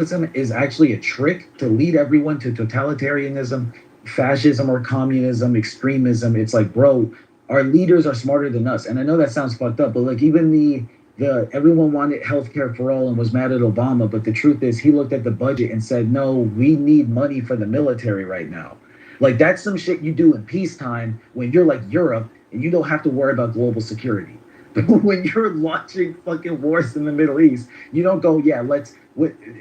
is actually a trick to lead everyone to totalitarianism, fascism, or communism, extremism. It's like, bro, our leaders are smarter than us. And I know that sounds fucked up, but like even the everyone wanted healthcare for all and was mad at Obama, but the truth is he looked at the budget and said, no, we need money for the military right now. Like that's some shit you do in peacetime when you're like Europe and you don't have to worry about global security. But when you're launching fucking wars in the Middle East, you don't go, yeah, let's.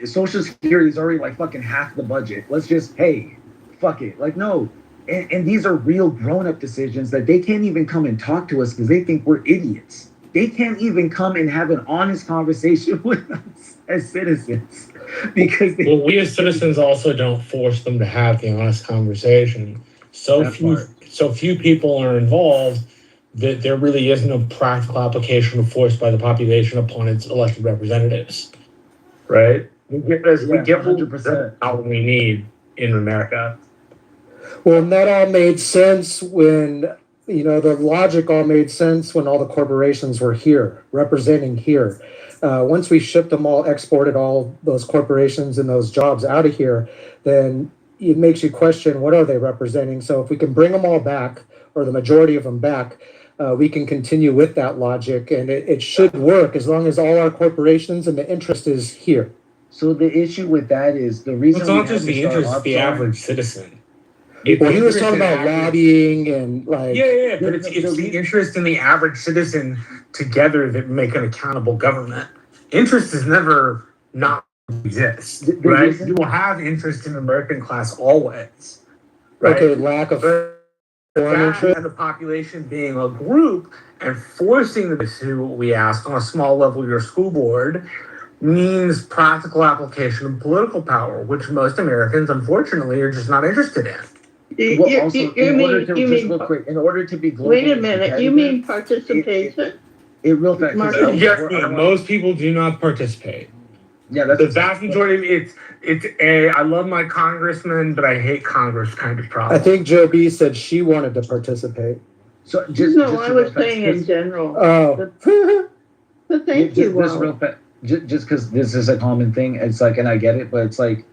Social Security is already like fucking half the budget. Let's just, hey, fuck it. Like, no. And these are real grown up decisions that they can't even come and talk to us because they think we're idiots. They can't even come and have an honest conversation with us as citizens because they. Well, we as citizens also don't force them to have the honest conversation. So few people are involved that there really is no practical application forced by the population upon its elected representatives. Right? Because we get 100% what we need in America. Well, and that all made sense when, the logic all made sense when all the corporations were here, representing here. Once we shipped them all, exported all those corporations and those jobs out of here, then it makes you question what are they representing. So if we can bring them all back, or the majority of them back, we can continue with that logic, and it should work as long as all our corporations and the interest is here. So the issue with that is the reason it's not just the interest of the average citizen. Well, he was talking about lobbying and like but it's the interest in the average citizen together that make an accountable government. Interest is never not exist, right? You will have interest in the American class always, right? Okay, lack of and the population being a group and forcing them to do what we ask on a small level, your school board, means practical application of political power, which most Americans, unfortunately, are just not interested in. In order to be global. Wait a minute, you mean participation? Real fast. Most people do not participate. Yeah, that's the vast majority. It's I love my congressman, but I hate Congress kind of problem. I think Joe B said she wanted to participate. So I was saying in general. Oh, but thank you. Just because this is a common thing, it's like, and I get it, but it's like,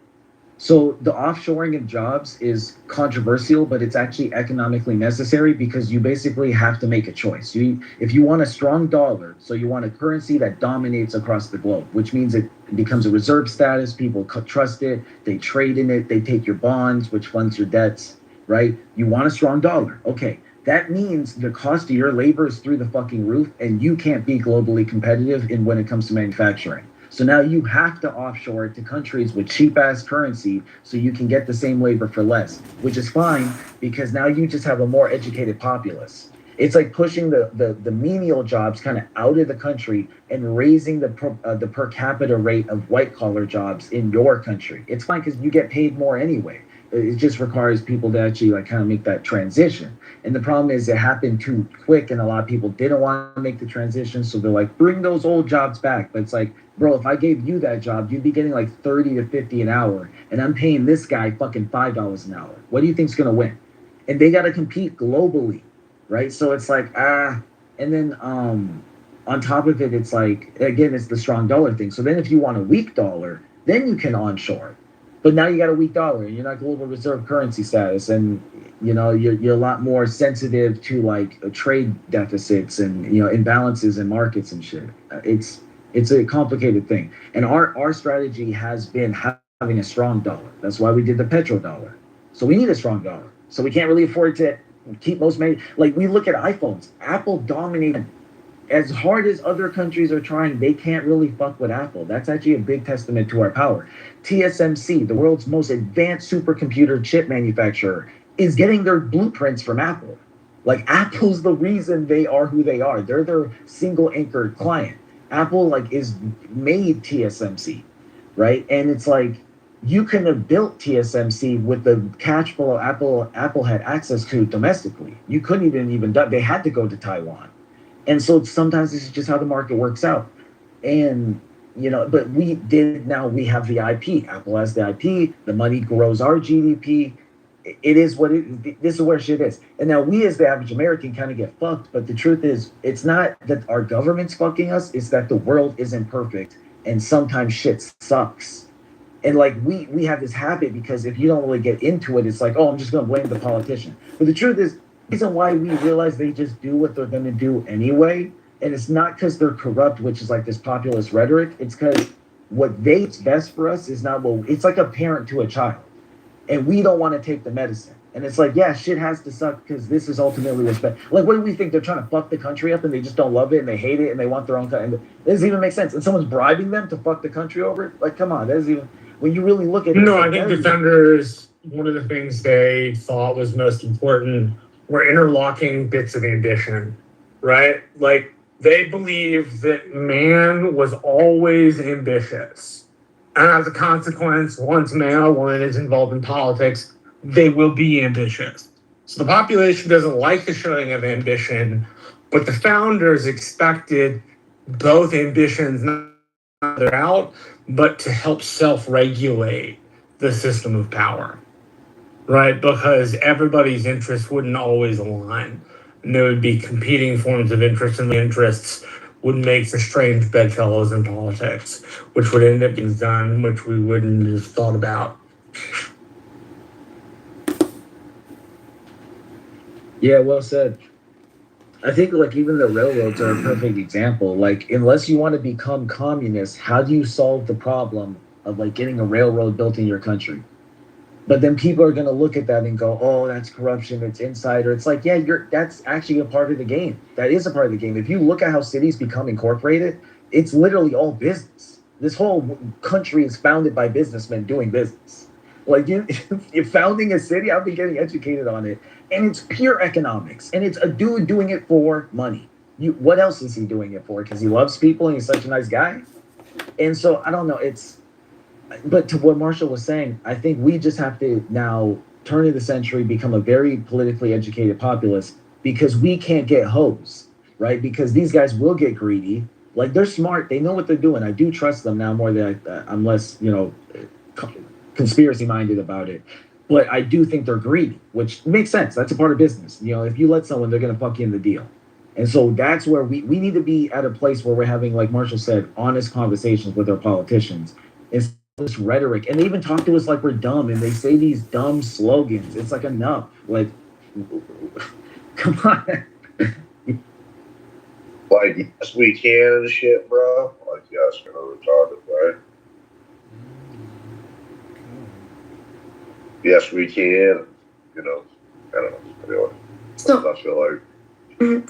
so the offshoring of jobs is controversial, but it's actually economically necessary because you basically have to make a choice. If you want a strong dollar, so you want a currency that dominates across the globe, which means it becomes a reserve status, people trust it, they trade in it, they take your bonds, which funds your debts, right? You want a strong dollar. Okay, that means the cost of your labor is through the fucking roof and you can't be globally competitive when it comes to manufacturing. So now you have to offshore it to countries with cheap ass currency so you can get the same labor for less, which is fine because now you just have a more educated populace. It's like pushing the menial jobs kind of out of the country and raising the per capita rate of white collar jobs in your country. It's fine because you get paid more anyway. It just requires people to actually like kind of make that transition. And the problem is it happened too quick and a lot of people didn't want to make the transition. So they're like, bring those old jobs back. But it's like, bro, if I gave you that job, you'd be getting like 30 to 50 an hour. And I'm paying this guy fucking $5 an hour. What do you think's going to win? And they got to compete globally, right? So it's like, and then on top of it, it's like, again, it's the strong dollar thing. So then if you want a weak dollar, then you can onshore it. But now you got a weak dollar and you're not global reserve currency status. And, you're a lot more sensitive to like trade deficits and, imbalances in markets and shit. It's a complicated thing. And our strategy has been having a strong dollar. That's why we did the petrodollar. So we need a strong dollar. So we can't really afford to keep most like we look at iPhones. Apple dominated. As hard as other countries are trying, they can't really fuck with Apple. That's actually a big testament to our power. TSMC, the world's most advanced supercomputer chip manufacturer, is getting their blueprints from Apple. Like Apple's the reason they are who they are. They're their single anchored client. Apple is made TSMC, right? And it's like you couldn't have built TSMC with the cash flow Apple had access to domestically. You couldn't even they had to go to Taiwan. And so sometimes this is just how the market works out. And, but we have the IP. Apple has the IP. The money grows our GDP. It is what this is where shit is. And now we as the average American kind of get fucked. But the truth is, it's not that our government's fucking us. It's that the world isn't perfect. And sometimes shit sucks. And like we have this habit because if you don't really get into it, it's like, oh, I'm just gonna blame the politician. But the truth is, the reason why we realize they just do what they're gonna do anyway, and it's not because they're corrupt, which is like this populist rhetoric. It's because what they's best for us is not what it's like a parent to a child, and we don't want to take the medicine. And it's like, yeah, shit has to suck because this is ultimately what's best. Like, what do we think? They're trying to fuck the country up and they just don't love it and they hate it and they want their own country. It doesn't even make sense. And someone's bribing them to fuck the country over it? Like, come on. That doesn't even, when you really look at it. No, I think defenders, one of the things they thought was most important were interlocking bits of ambition, right? Like, they believed that man was always ambitious. And as a consequence, once man or woman is involved in politics, they will be ambitious. So the population doesn't like the showing of ambition, but the founders expected both ambitions not to out, but to help self-regulate the system of power, right? Because everybody's interests wouldn't always align. And there would be competing forms of interest, and the interests would make for strange bedfellows in politics, which would end up being done, which we wouldn't have thought about. Yeah, well said. I think like even the railroads are a perfect example. Like, unless you want to become communist, how do you solve the problem of like getting a railroad built in your country? But then people are going to look at that and go, "Oh, that's corruption. It's insider." It's like, yeah, that's actually a part of the game. That is a part of the game. If you look at how cities become incorporated, it's literally all business. This whole country is founded by businessmen doing business. Like you're founding a city. I've been getting educated on it, and it's pure economics. And it's a dude doing it for money. What else is he doing it for? Because he loves people and he's such a nice guy. And so I don't know. But to what Marshall was saying, I think we just have to now turn of the century, become a very politically educated populace because we can't get hosed, right? Because these guys will get greedy. Like, they're smart. They know what they're doing. I do trust them now more than I'm less, conspiracy minded about it. But I do think they're greedy, which makes sense. That's a part of business. If you let someone, they're going to fuck you in the deal. And so that's where we need to be at a place where we're having, like Marshall said, honest conversations with our politicians. It's this rhetoric. And they even talk to us like we're dumb and they say these dumb slogans. It's like, enough. Like, come on. Like, yes, we can and shit, bro. Like, yes, kind of retarded, right? Yes, we can. I don't know. Anyway, So I feel like.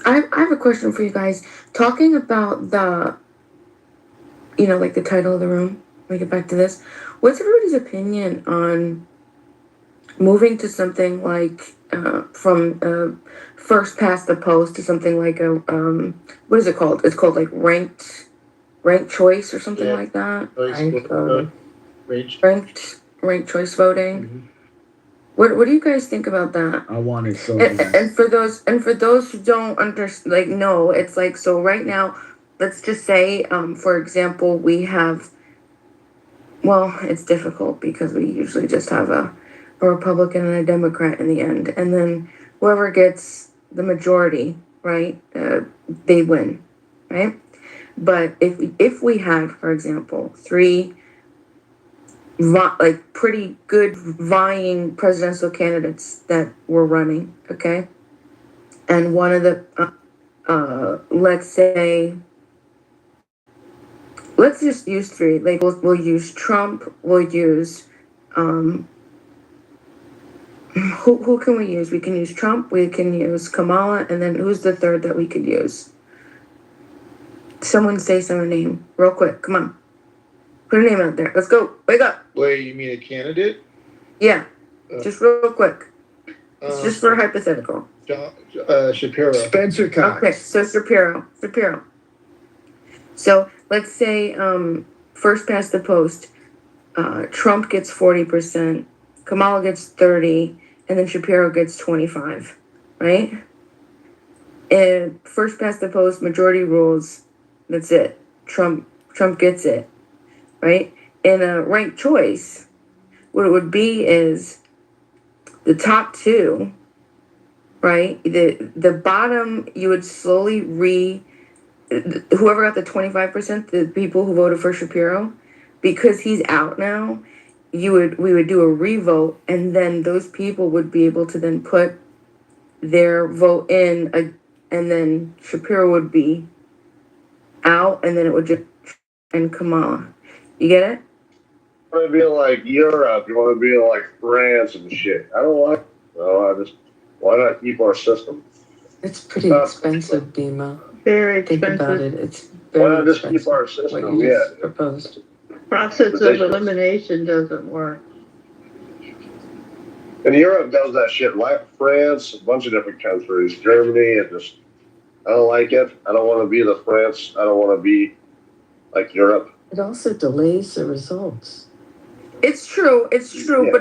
I have a question for you guys. Talking about like the title of the room. We get back to this. What's everybody's opinion on moving to something like from first past the post to something like a what is it called? It's called like ranked choice or something like that. Ranked choice voting. Mm-hmm. What do you guys think about that? I want it so And, bad. and for those who don't understand, like, no, it's like, so right now, let's just say, for example, we have, well, it's difficult because we usually just have a Republican and a Democrat in the end, and then whoever gets the majority, right, they win, right? But if we had, for example, three pretty good vying presidential candidates that were running, okay? And one of the, let's just use three. Like, we'll use Trump, we'll use, who can we use? We can use Trump, we can use Kamala, and then who's the third that we could use? Someone say some name, real quick, come on. Put a name out there. Let's go. Wake up. Wait, you mean a candidate? Yeah. Just real quick. It's just for hypothetical. Shapiro. Spencer Cox. Okay, so Shapiro. So let's say first past the post, Trump gets 40%, Kamala gets 30%, and then Shapiro gets 25%, right? And first past the post, majority rules. That's it. Trump gets it. Right? In a ranked choice, what it would be is the top two, right? The bottom, you would slowly whoever got the 25%, the people who voted for Shapiro, because he's out now, we would do a revote, and then those people would be able to then put their vote in, and then Shapiro would be out, and then it would just and Kamala. You get it? You want to be like Europe? You want to be like France and shit? I don't like. No, I just. Why not keep our system? It's pretty expensive, Bima. Very Think about expensive. it. It's Why very not just expensive. keep our What system? you Yeah. just proposed. Process of Ridiculous. elimination doesn't work. And Europe does that shit. Like France, a bunch of different countries, Germany. It just. I don't like it. I don't want to be the France. I don't want to be like Europe. It also delays the results. It's true, Yeah.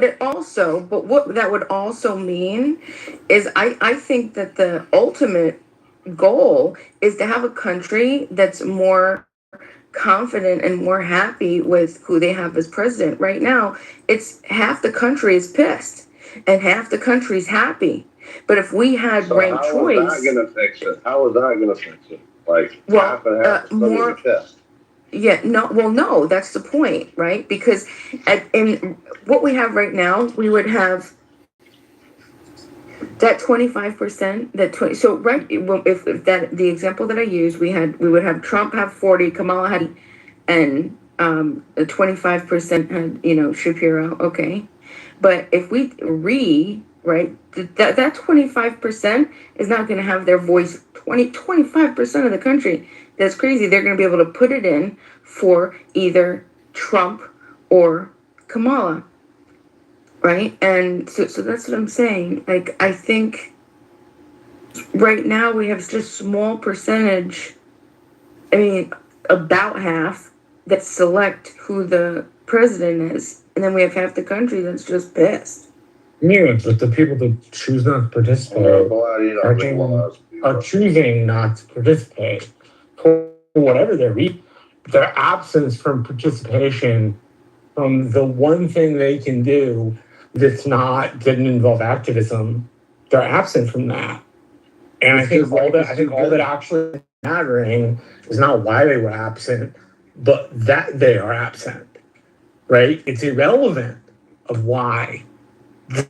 but what that would also mean is I think that the ultimate goal is to have a country that's more confident and more happy with who they have as president. Right now, it's half the country is pissed and half the country's happy. But if we had So ranked how choice, is that going to fix it? How is that going to fix it? Like Well, half and half is going more- to be pissed. yeah, no, that's the point, right? Because in what we have right now, we would have that 25%, that 20. So right, if that the example that I used, we would have Trump have 40, Kamala had, and the 25% had Shapiro. Okay, but if we that 25% is not going to have their voice. 25% of the country. That's crazy. They're going to be able to put it in for either Trump or Kamala, right? And so that's what I'm saying. Like, I think right now we have just small percentage. I mean, about half that select who the president is, and then we have half the country that's just pissed. Yeah, but the people that choose not to participate are choosing not to participate for whatever their reason. Their absence from participation from the one thing they can do didn't involve activism, they're absent from that. And I think all that actually mattering is not why they were absent, but that they are absent. Right? It's irrelevant of why. The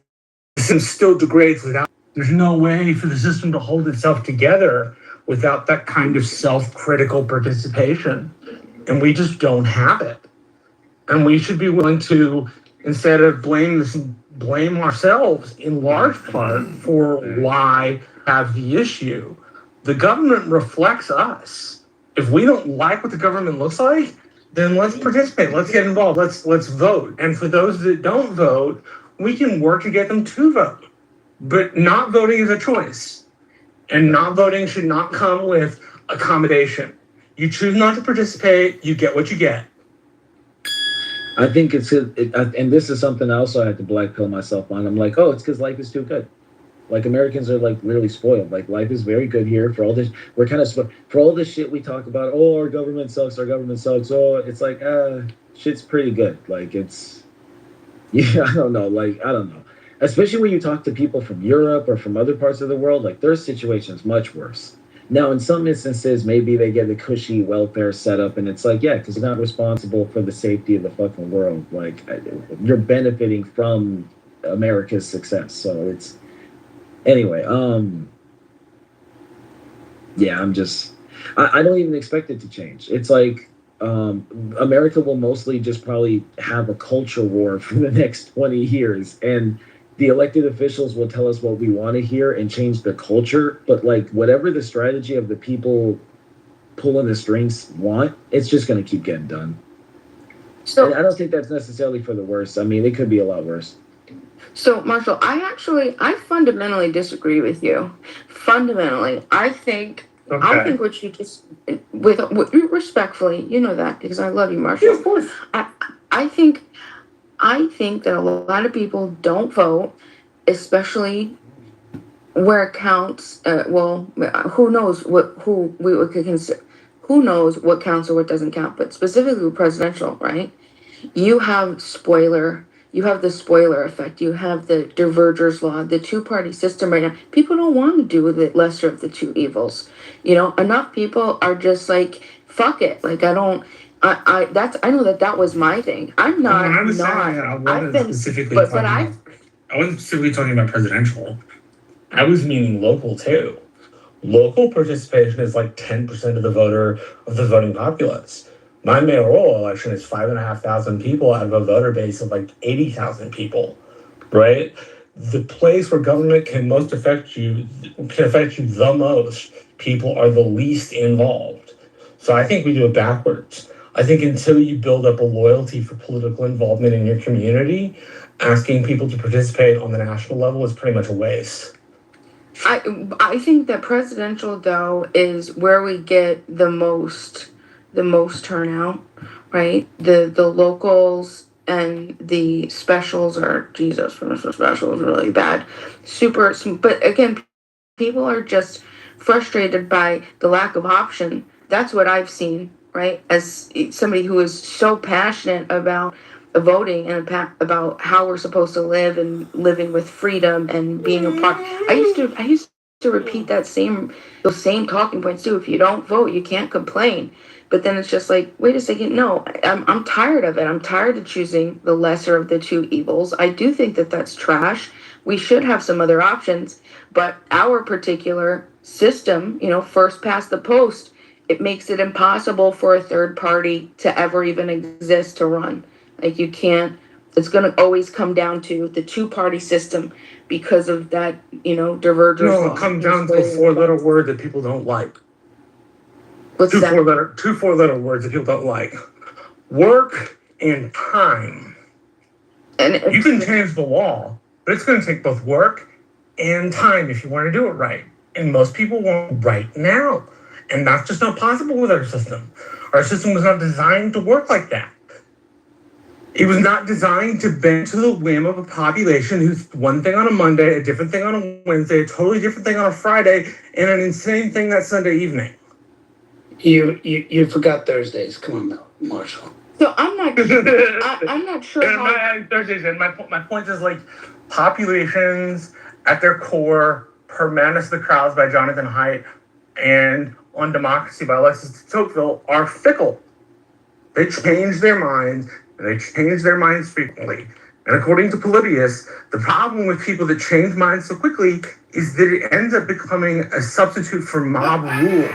system still degrades without. There's no way for the system to hold itself together without that kind of self-critical participation. And we just don't have it. And we should be willing to, instead of blame ourselves in large part for why we have the issue. The government reflects us. If we don't like what the government looks like, then let's participate. Let's get involved. Let's vote. And for those that don't vote, we can work to get them to vote. But not voting is a choice. And not voting should not come with accommodation. You choose not to participate, you get what you get. I think and this is something I also had to black pill myself on. I'm like, oh, it's because life is too good. Like, Americans are like really spoiled. Like, life is very good here for all this. We're kind of for all this shit we talk about. Oh, our government sucks. Oh, it's like, shit's pretty good. Like, it's, yeah, I don't know. Like, I don't know. Especially when you talk to people from Europe or from other parts of the world, like, their situation's much worse. Now, in some instances, maybe they get a cushy welfare setup, and it's like, yeah, because you're not responsible for the safety of the fucking world. Like, you're benefiting from America's success. So it's, anyway, yeah, I don't even expect it to change. It's like, America will mostly just probably have a culture war for the next 20 years. And the elected officials will tell us what we want to hear and change the culture. But like, whatever the strategy of the people pulling the strings want, it's just going to keep getting done. So, and I don't think that's necessarily for the worse. I mean, it could be a lot worse. So, Marshall, I fundamentally disagree with you. Fundamentally, I think what you just, with respectfully, you know that, because I love you, Marshall. Yeah, of course. I think that a lot of people don't vote, especially where it counts. Who knows who we would consider, who knows what counts or what doesn't count, but specifically with presidential, right? You have the spoiler effect. You have the divergers law, the two-party system right now. People don't want to do the lesser of the two evils. Enough people are just like, fuck it. Like, I don't, I know that was my thing. I'm not When I was saying not that, I I've wasn't been specifically but talking I've about, I wasn't specifically talking about presidential. I was meaning local too. Local participation is like 10% of the voting populace. My mayoral election is 5,500 people out of a voter base of like 80,000 people, right? The place where government can affect you the most, people are the least involved. So I think we do it backwards. I think until you build up a loyalty for political involvement in your community, asking people to participate on the national level is pretty much a waste. I think that presidential though is where we get the most turnout, right? The locals and the specials are Jesus. The specials are really bad. But again, people are just frustrated by the lack of option. That's what I've seen, right? As somebody who is so passionate about voting and about how we're supposed to live and living with freedom and being a part. I used to repeat those same talking points too. If you don't vote, you can't complain. But then it's just like, wait a second, no, I'm tired of it. I'm tired of choosing the lesser of the two evils. I do think that that's trash. We should have some other options, but our particular system, first past the post, it makes it impossible for a third party to ever even exist to run. Like you can't, it's going to always come down to the two-party system because of that, divergence. No, it comes down to a four-letter word that people don't like. What's Two that? four-letter words that people don't like. Work and time. And you can change the law, but it's going to take both work and time if you want to do it right. And most people want right now. And that's just not possible with our system. Our system was not designed to work like that. It was not designed to bend to the whim of a population who's one thing on a Monday, a different thing on a Wednesday, a totally different thing on a Friday, and an insane thing that Sunday evening. You forgot Thursdays. Come on, Marshall. So I'm not. I'm not sure how. Thursdays, and my point is like populations at their core, per Madness of the Crowds by Jonathan Haidt, and On Democracy by Alexis de Tocqueville are fickle. They change their minds. And they change their minds frequently. And according to Polybius, the problem with people that change minds so quickly is that it ends up becoming a substitute for mob rule.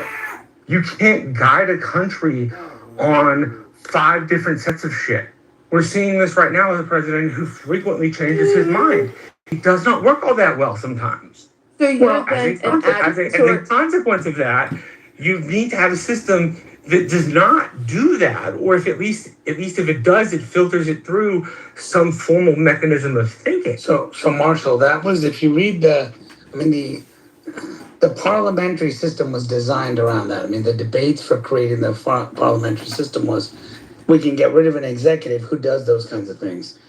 You can't guide a country on 5 different sets of shit. We're seeing this right now with a president who frequently changes his mind. He does not work all that well sometimes. So as a consequence of that, you need to have a system that does not do that, or if at least if it does, it filters it through some formal mechanism of thinking. So Marshall, that was, if you read the parliamentary system was designed around that. I mean, the debates for creating the parliamentary system was, we can get rid of an executive who does those kinds of things.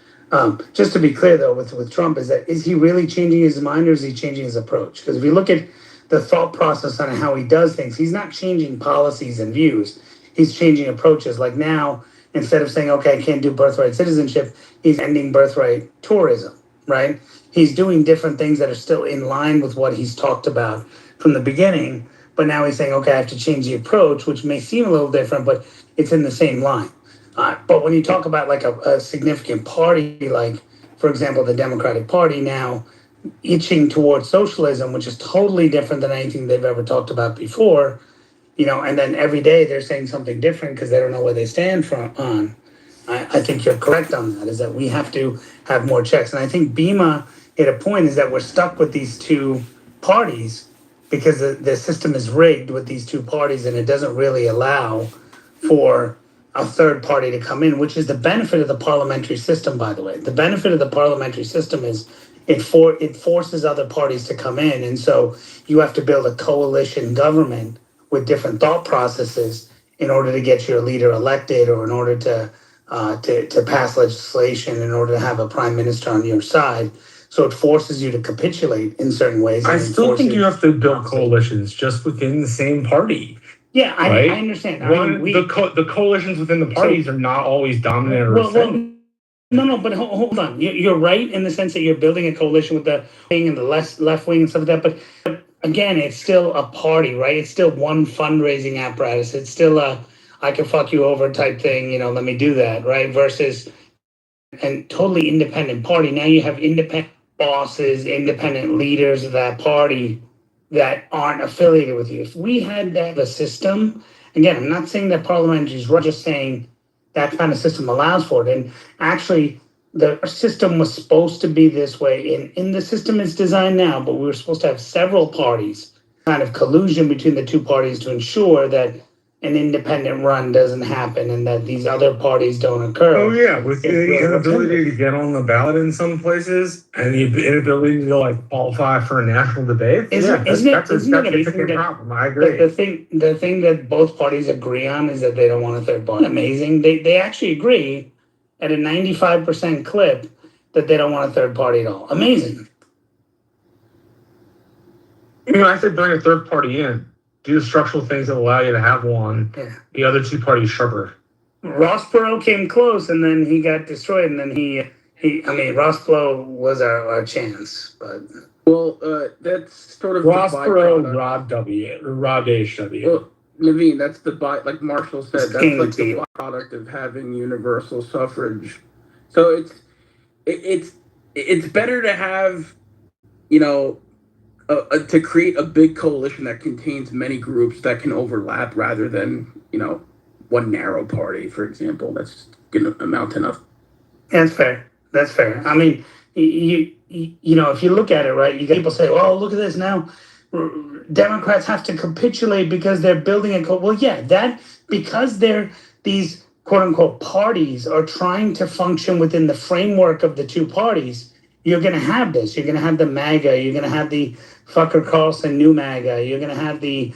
Just to be clear, though, with Trump, is he really changing his mind, or is he changing his approach? Because if you look at the thought process on how he does things, he's not changing policies and views. He's changing approaches. Like now, instead of saying, okay, I can't do birthright citizenship, he's ending birthright tourism, right? He's doing different things that are still in line with what he's talked about from the beginning. But now he's saying, okay, I have to change the approach, which may seem a little different, but it's in the same line. But when you talk about like a significant party, like, for example, the Democratic Party now itching towards socialism, which is totally different than anything they've ever talked about before, and then every day they're saying something different because they don't know where they stand on. I think you're correct on that, is that we have to have more checks. And I think Bima hit a point, is that we're stuck with these two parties because the system is rigged with these two parties, and it doesn't really allow for a third party to come in, which is the benefit of the parliamentary system, by the way. The benefit of the parliamentary system is it forces other parties to come in. And so you have to build a coalition government with different thought processes in order to get your leader elected, or in order to pass legislation, in order to have a prime minister on your side. So it forces you to capitulate in certain ways. I still think you have to build coalitions just within the same party. Yeah, right? I understand. The coalitions within the parties are not always dominant or same. No, but hold on. You're right in the sense that you're building a coalition with the wing and the left wing and stuff like that. But again, it's still a party, right? It's still one fundraising apparatus. It's still a I can fuck you over type thing, let me do that, right? Versus and totally independent party. Now you have independent bosses, independent leaders of that party that aren't affiliated with you. If we had that a system, again, I'm not saying that parliamentary is right, just saying that kind of system allows for it. And actually, the system was supposed to be this way. In the system it's designed now, but we were supposed to have several parties, kind of collusion between the two parties to ensure that an independent run doesn't happen and that these other parties don't occur. Oh yeah, with the inability to get on the ballot in some places and the inability to like qualify for a national debate. That's a significant problem. I agree. The thing that both parties agree on is that they don't want a third party. Amazing. They actually agree at a 95% clip that they don't want a third party at all. Amazing. I said bring a third party in. Do the structural things that allow you to have one. Yeah. The other two parties sharper. Ross Perot came close and then he got destroyed and then Ross Perot was our chance, but. Well, that's sort of Ross the Perot, Rob HW. Well, Naveen, that's like Marshall said, that's like the byproduct of having universal suffrage. So it's better to have, to create a big coalition that contains many groups that can overlap rather than, one narrow party, for example. That's going to amount to nothing. That's fair. I mean, if you look at it, right, you get people say, "Oh, look at this now. Democrats have to capitulate because they're building a." Well, yeah, because these quote unquote parties are trying to function within the framework of the two parties. You're going to have this. You're going to have the MAGA. You're going to have the Fucker Carlson new MAGA. You're going to have the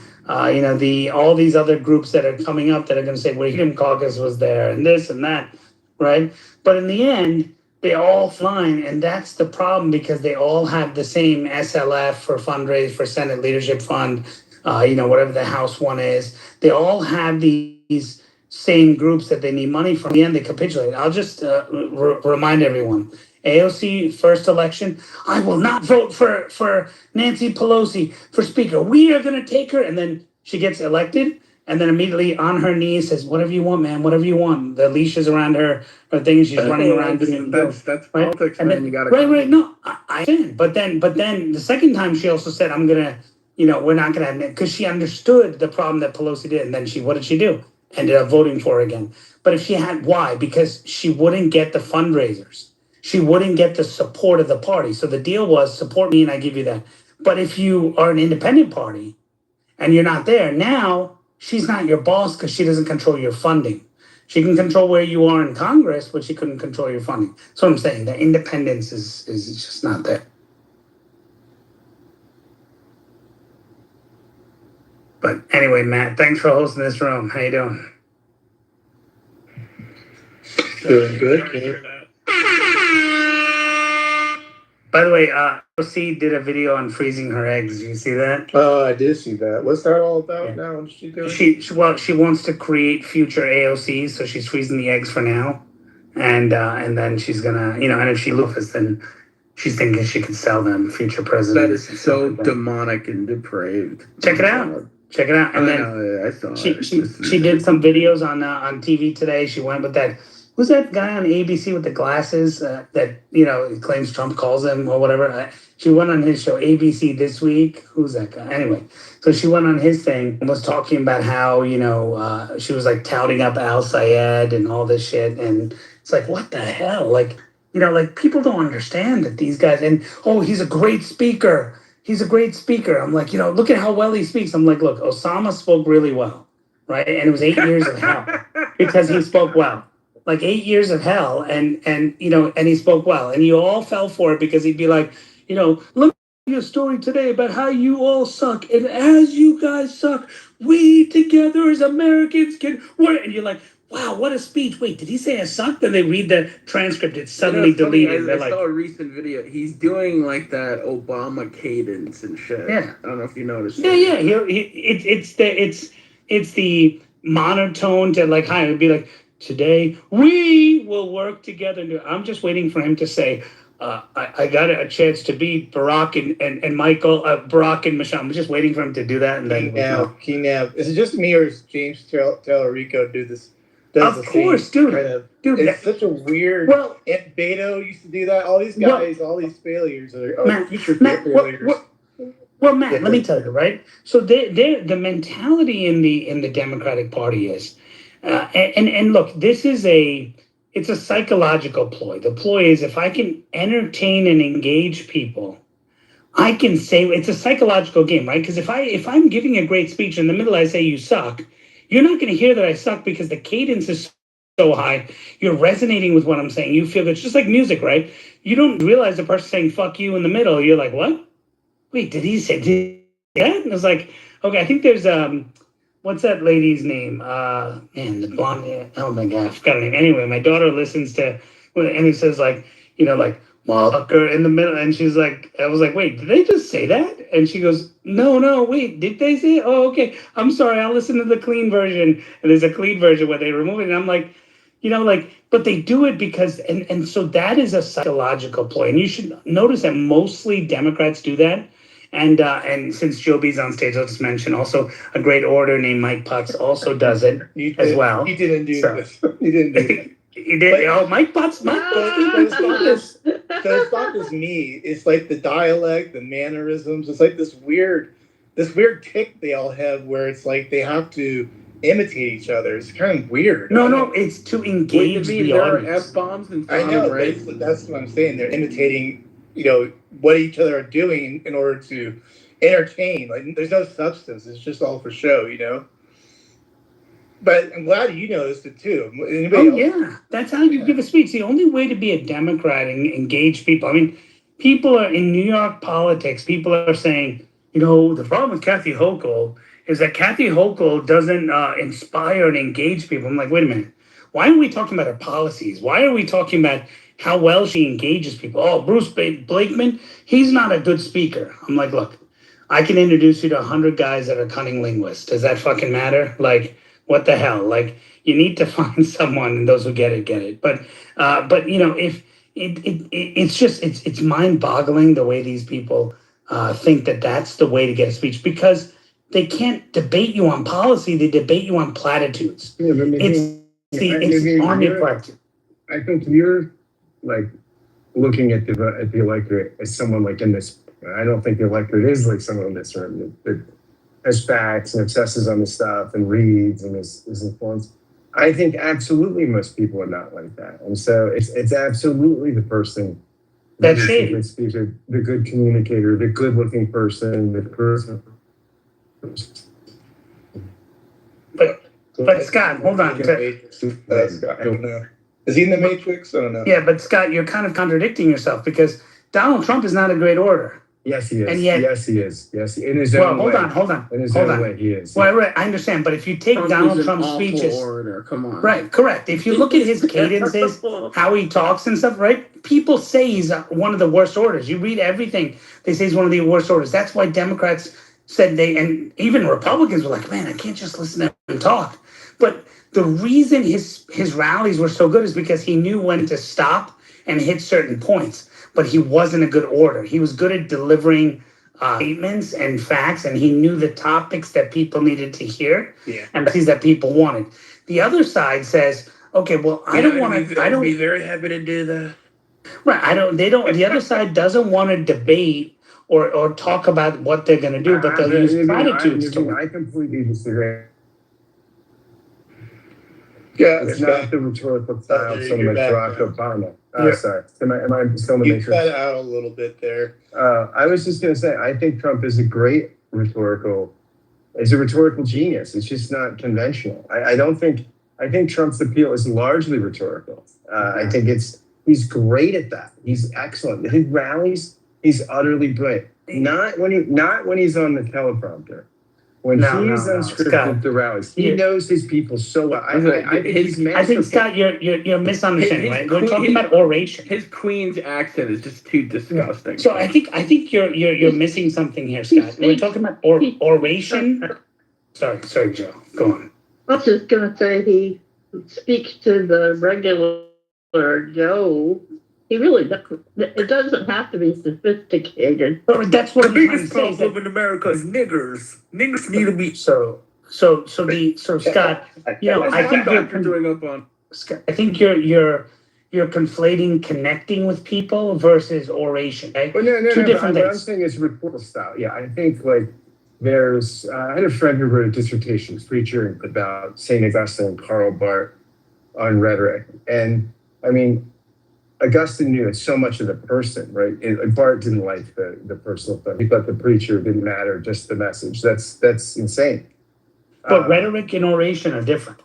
all these other groups that are coming up that are going to say, "Well, Freedom Caucus was there and this and that," right? But in the end, they all fly, and that's the problem because they all have the same SLF for fundraise for Senate Leadership Fund, whatever the House one is. They all have these same groups that they need money from. In the end, they capitulate. I'll just remind everyone. AOC first election, I will not vote for Nancy Pelosi for speaker. We are going to take her. And then she gets elected. And then immediately on her knees says, whatever you want, man, whatever you want. The leash is around her things. She's running around. That's politics, and man. Then, you got to. Right. No, I understand. But then the second time she also said, I'm going to, we're not going to, because she understood the problem that Pelosi did. And then what did she do? Ended up voting for her again. But if she had, why? Because she wouldn't get the fundraisers. She wouldn't get the support of the party. So the deal was support me and I give you that. But if you are an independent party and you're not there, now she's not your boss because she doesn't control your funding. She can control where you are in Congress, but she couldn't control your funding. So I'm saying that independence is just not there. But anyway, Matt, thanks for hosting this room. How you doing? Doing good. By the way, OC did a video on freezing her eggs. Did you see that? Oh, I did see that. What's that all about now? What's she doing? She wants to create future AOCs, so she's freezing the eggs for now, and then she's gonna, and if she loses, then she's thinking she could sell them future presidents. That is so demonic and depraved. Check it out. And then I saw she did some videos on TV today. She went with that. Who's that guy on ABC with the glasses that claims Trump calls him or whatever? She went on his show ABC This Week. Who's that guy? Anyway, so she went on his thing and was talking about how she was like touting up Al Sayed and all this shit, and it's like, what the hell? Like people don't understand that these guys, and he's a great speaker. He's a great speaker. I'm like, look at how well he speaks. I'm like, look, Osama spoke really well, right? And it was 8 years of hell because he spoke well. Like 8 years of hell, and he spoke well, and you all fell for it because he'd be like, look at your story today about how you all suck, and as you guys suck, we together as Americans can work. And you're like, wow, what a speech! Wait, did he say I sucked? Then they read the transcript; it's suddenly deleted. I saw a recent video. He's doing like that Obama cadence and shit. Yeah, I don't know if you noticed. Yeah. It's the monotone to like high. It'd be like, today we will work together. I'm just waiting for him to say, I got a chance to beat Barack and Michael, Barack and Michelle. I'm just waiting for him to do that, and then King Nav. Is it just me or is James Tellerico do this? Of course, dude. Dude, it's such a weird. Well, Aunt Beto used to do that. All these guys, all these failures are Matt, future Matt, failures. Well, Matt, let me tell you, right? So the mentality in the Democratic Party is, and look, it's a psychological ploy. The ploy is if I can entertain and engage people, I can say it's a psychological game, right? Because if I'm giving a great speech in the middle, I say you suck, you're not going to hear that I suck because the cadence is so high. You're resonating with what I'm saying. You feel good. It's just like music, right? You don't realize the person saying "fuck you" in the middle. You're like, what? Wait, did he say that? And I was like, okay, I think there's what's that lady's name? Man, the blonde. Oh my god, I forgot her name. Anyway, my daughter listens to, and it says like, like motherfucker in the middle, and she's like, I was like, wait, did they just say that? And she goes, no, wait, did they say it? Oh, okay, I'm sorry, I'll listen to the clean version. And there's a clean version where they remove it, and I'm like, but they do it because, and so that is a psychological ploy, and you should notice that mostly Democrats do that. And since Joe B's on stage, I'll just mention also a great orator named Mike Potts also does it as well. He didn't do this. He didn't do it. He did. Mike Potts. So it's not just me. It's like the dialect, the mannerisms. It's like this weird tick they all have where it's like they have to imitate each other. It's kind of weird. No, it's to engage the audience. F-bombs and I know, right? that's what I'm saying. They're imitating, what each other are doing in order to entertain. Like, there's no substance. It's just all for show. But I'm glad you noticed it too. Anybody else? Yeah, that's how you give a speech. The only way to be a Democrat and engage people. I mean, people are in New York politics. People are saying, the problem with Kathy Hochul is that Kathy Hochul doesn't inspire and engage people. I'm like, wait a minute. Why are we talking about her policies? Why are we talking about how well she engages people? Oh, Bruce Blakeman, he's not a good speaker. I'm like, look, I can introduce you to 100 guys that are cunning linguists. Does that fucking matter? Like, what the hell? Like, you need to find someone, and those who get it. But if it's mind-boggling the way these people think that that's the way to get a speech, because they can't debate you on policy. They debate you on platitudes. Yeah, but maybe, It's omnipresent. I think you're like looking at the electorate as someone like in this. I don't think the electorate is like someone in this room that has facts and obsesses on this stuff and reads and is influenced. I think absolutely most people are not like that, and so it's absolutely the person that's the good speaker, the good communicator, the good-looking person, the person. But Scott, hold on. I don't know. Is he in the Matrix? I don't know. Yeah, but Scott, you're kind of contradicting yourself because Donald Trump is not a great orator. Yes, he is. And yet, yes, he is. Yes, in his own way. Hold on. In his own way, he is. Well, right, I understand. But if you take Donald Trump's speeches, orator. Come on. Right, correct. If you look at his cadences, how he talks and stuff, right? People say he's one of the worst orators. You read everything; they say he's one of the worst orators. That's why Democrats said and even Republicans were like, "Man, I can't just listen to him talk." But the reason his rallies were so good is because he knew when to stop and hit certain points. But he wasn't a good orator. He was good at delivering statements and facts, and he knew the topics that people needed to hear and things that people wanted. The other side says, okay, well, I don't want to. I don't be very happy to do that. Right. I don't. They don't. The other side doesn't want to debate or talk about what they're going to do, but they'll use platitudes to. I completely disagree. Yeah, it's not the rhetorical style of someone like Barack Obama. Sorry, am I still in the matrix? You cut out a little bit there. I was just going to say, I think Trump is a great rhetorical genius. It's just not conventional. I think Trump's appeal is largely rhetorical. I think he's great at that. He's excellent. His rallies, he's utterly brilliant. Not when he's on the teleprompter. When he's unscripted the rallies, he knows his people so well. I think Scott, you're misunderstanding. Right? We're talking about oration. His Queen's accent is just too disgusting. So I think you're missing something here, Scott. We're talking about oration. Sorry, Joe. Go on. I was just gonna say he speaks to the regular Joe He really, it doesn't have to be sophisticated. But that's what The I'm trying to biggest say. Is that, problem in America is niggers. Niggers need to be. so Scott, you know, What's I my think doctor doing up on? Scott, I think you're conflating connecting with people versus oration. Okay? Well, no, Two no. different What I'm things. saying is rhetorical style. Yeah, I think like there's. I had a friend who wrote a dissertation, preacher, about Saint Augustine and Karl Barth on rhetoric, and I mean, Augustine knew so much of the person, right? Barth didn't like the personal thing. He thought the preacher didn't matter, just the message. That's insane. But rhetoric and oration are different.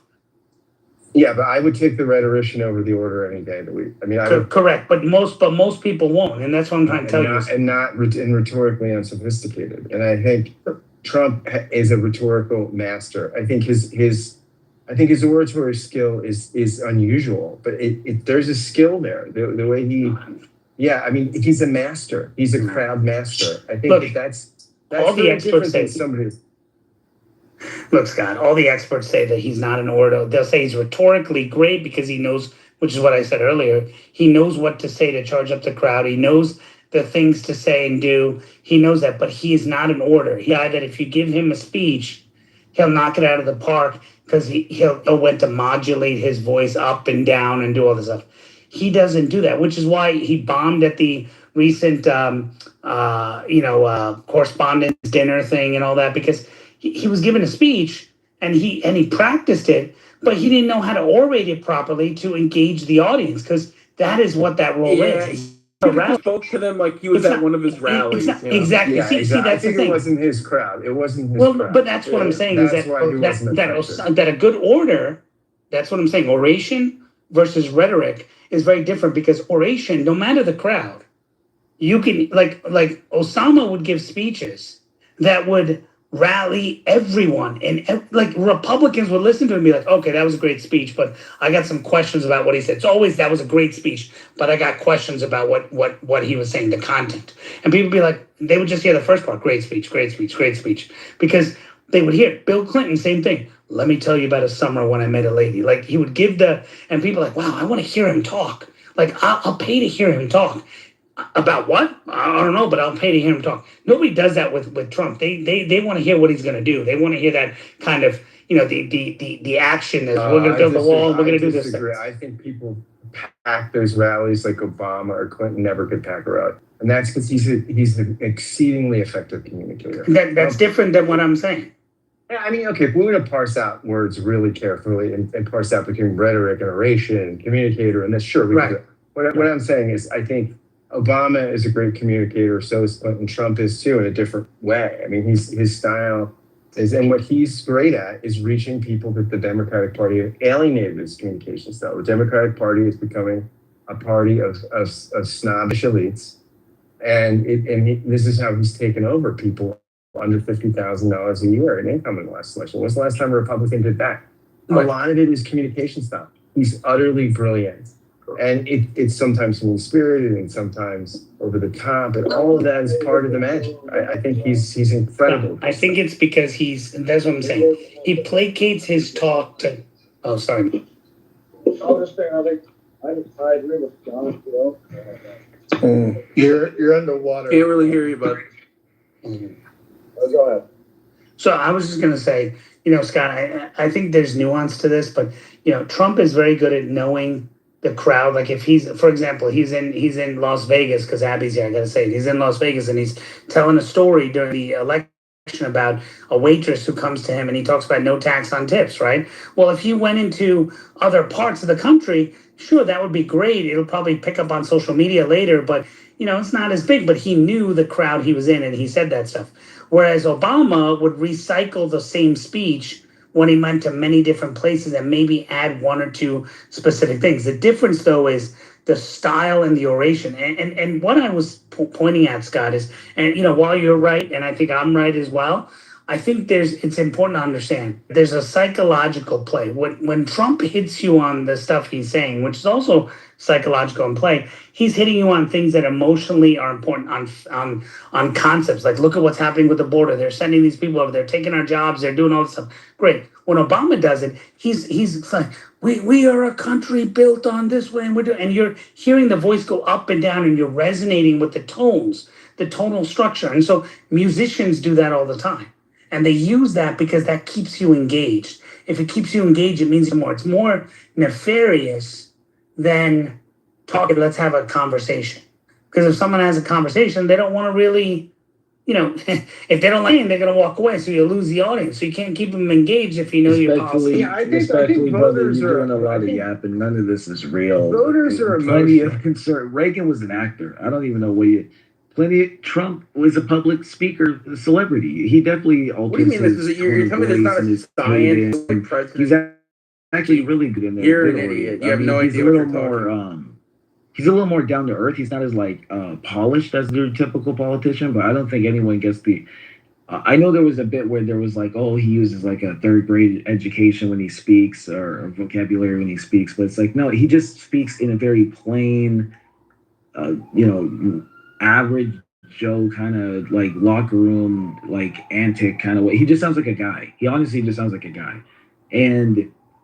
Yeah, but I would take the rhetorician over the order any day of the week. I mean, I would. Correct, but most people won't, and that's what I'm trying to tell you. And rhetorically unsophisticated. And I think Trump is a rhetorical master. I think his oratory skill is unusual, but there's a skill there. The way I mean, he's a master. He's a crowd master. I think Look, that's all the very experts different say than somebody. Look, Scott, all the experts say that he's not an orator. They'll say he's rhetorically great because he knows, which is what I said earlier, he knows what to say to charge up the crowd. He knows the things to say and do. He knows that, but he is not an orator. He's a guy that if you give him a speech, he'll knock it out of the park because he'll know when to modulate his voice up and down and do all this stuff. He doesn't do that, which is why he bombed at the recent, correspondence dinner thing and all that, because he was given a speech and he practiced it, but he didn't know how to orate it properly to engage the audience, because that is what that role is. He spoke to them like he was at one of his rallies. Exactly. Yeah, See, exactly. that's I think the thing. it wasn't his crowd. It wasn't his Well, crowd. but that's what I'm saying is That's why he wasn't effective. that a good order, that's what I'm saying. Oration versus rhetoric is very different, because oration, no matter the crowd, you can like Osama would give speeches that would rally everyone, and like Republicans would listen to him and be like, okay, that was a great speech, but I got some questions about what he said. It's always, that was a great speech, but I got questions about what he was saying, the content. And people would be like, they would just hear the first part, great speech, because they would hear Bill Clinton, same thing. Let me tell you about a summer when I met a lady. Like he would give and people are like, wow, I want to hear him talk. Like I'll pay to hear him talk. About what? I don't know, but I'll pay to hear him talk. Nobody does that with Trump. They want to hear what he's going to do. They want to hear that kind of, the action is, we're going to build the wall, we're going to do this thing. I think people pack those rallies like Obama or Clinton never could pack a rally. And that's because he's an exceedingly effective communicator. That's different than what I'm saying. I mean, okay, if we were to parse out words really carefully and parse out between rhetoric and oration and communicator and this, sure, we could. What I'm saying is, I think Obama is a great communicator, so is Clinton. Trump is too, in a different way. I mean, his style is, and what he's great at is reaching people that the Democratic Party alienated his communication style. The Democratic Party is becoming a party of snobbish elites, and this is how he's taken over people under $50,000 a year in income in the last election. When's the last time a Republican did that? A lot of it is communication style. He's utterly brilliant. And it's sometimes mean-spirited and sometimes over the top, and all of that is part of the magic. I think he's incredible. I think it's because that's what I'm saying. He placates his talk to, oh, sorry. I'll just say, I agree with John. You're underwater. Can't really hear you, bud. Go ahead. So I was just going to say, Scott, I think there's nuance to this, but, Trump is very good at knowing the crowd. Like if he's, for example, he's in Las Vegas, because Abby's here, I gotta say it. He's in Las Vegas and he's telling a story during the election about a waitress who comes to him and he talks about no tax on tips, right? Well, if he went into other parts of the country, sure, that would be great. It'll probably pick up on social media later, but it's not as big. But he knew the crowd he was in and he said that stuff. Whereas Obama would recycle the same speech when he went to many different places and maybe add one or two specific things. The difference, though, is the style and the oration. And what I was pointing at, Scott, is, and while you're right, and I think I'm right as well, I think it's important to understand there's a psychological play. When Trump hits you on the stuff he's saying, which is also psychological in play, he's hitting you on things that emotionally are important on concepts. Like, look at what's happening with the border. They're sending these people over, they're taking our jobs, they're doing all this stuff. Great. When Obama does it, he's like, we are a country built on this way, and you're hearing the voice go up and down, and you're resonating with the tones, the tonal structure. And so musicians do that all the time. And they use that because that keeps you engaged. If it keeps you engaged, it means more. It's more nefarious than talking, let's have a conversation. Because if someone has a conversation, they don't want to really, if they don't like it, they're going to walk away. So you lose the audience. So you can't keep them engaged if you know your policy. Yeah, I think Respectfully, brother, voters you're are- doing a lot I of think- yapping. None of this is real. Voters are plenty emotional. of concern. Reagan was an actor. I don't even know what you. Trump was a public speaker, a celebrity. He definitely alters What do you mean? his This is you're tone of telling me voice and this his is not a science? cadence. Like president? He's actually really good in that. You're an literally. idiot. You have no he's idea a what little you're more. He's a little more down to earth. He's not as polished as your typical politician, but I don't think anyone gets the. I know there was a bit where there was like, oh, he uses like a third grade education when he speaks or vocabulary when he speaks, but it's like, no, he just speaks in a very plain, average Joe kind of like locker room, like antic kind of way. He just sounds like a guy. He honestly just sounds like a guy.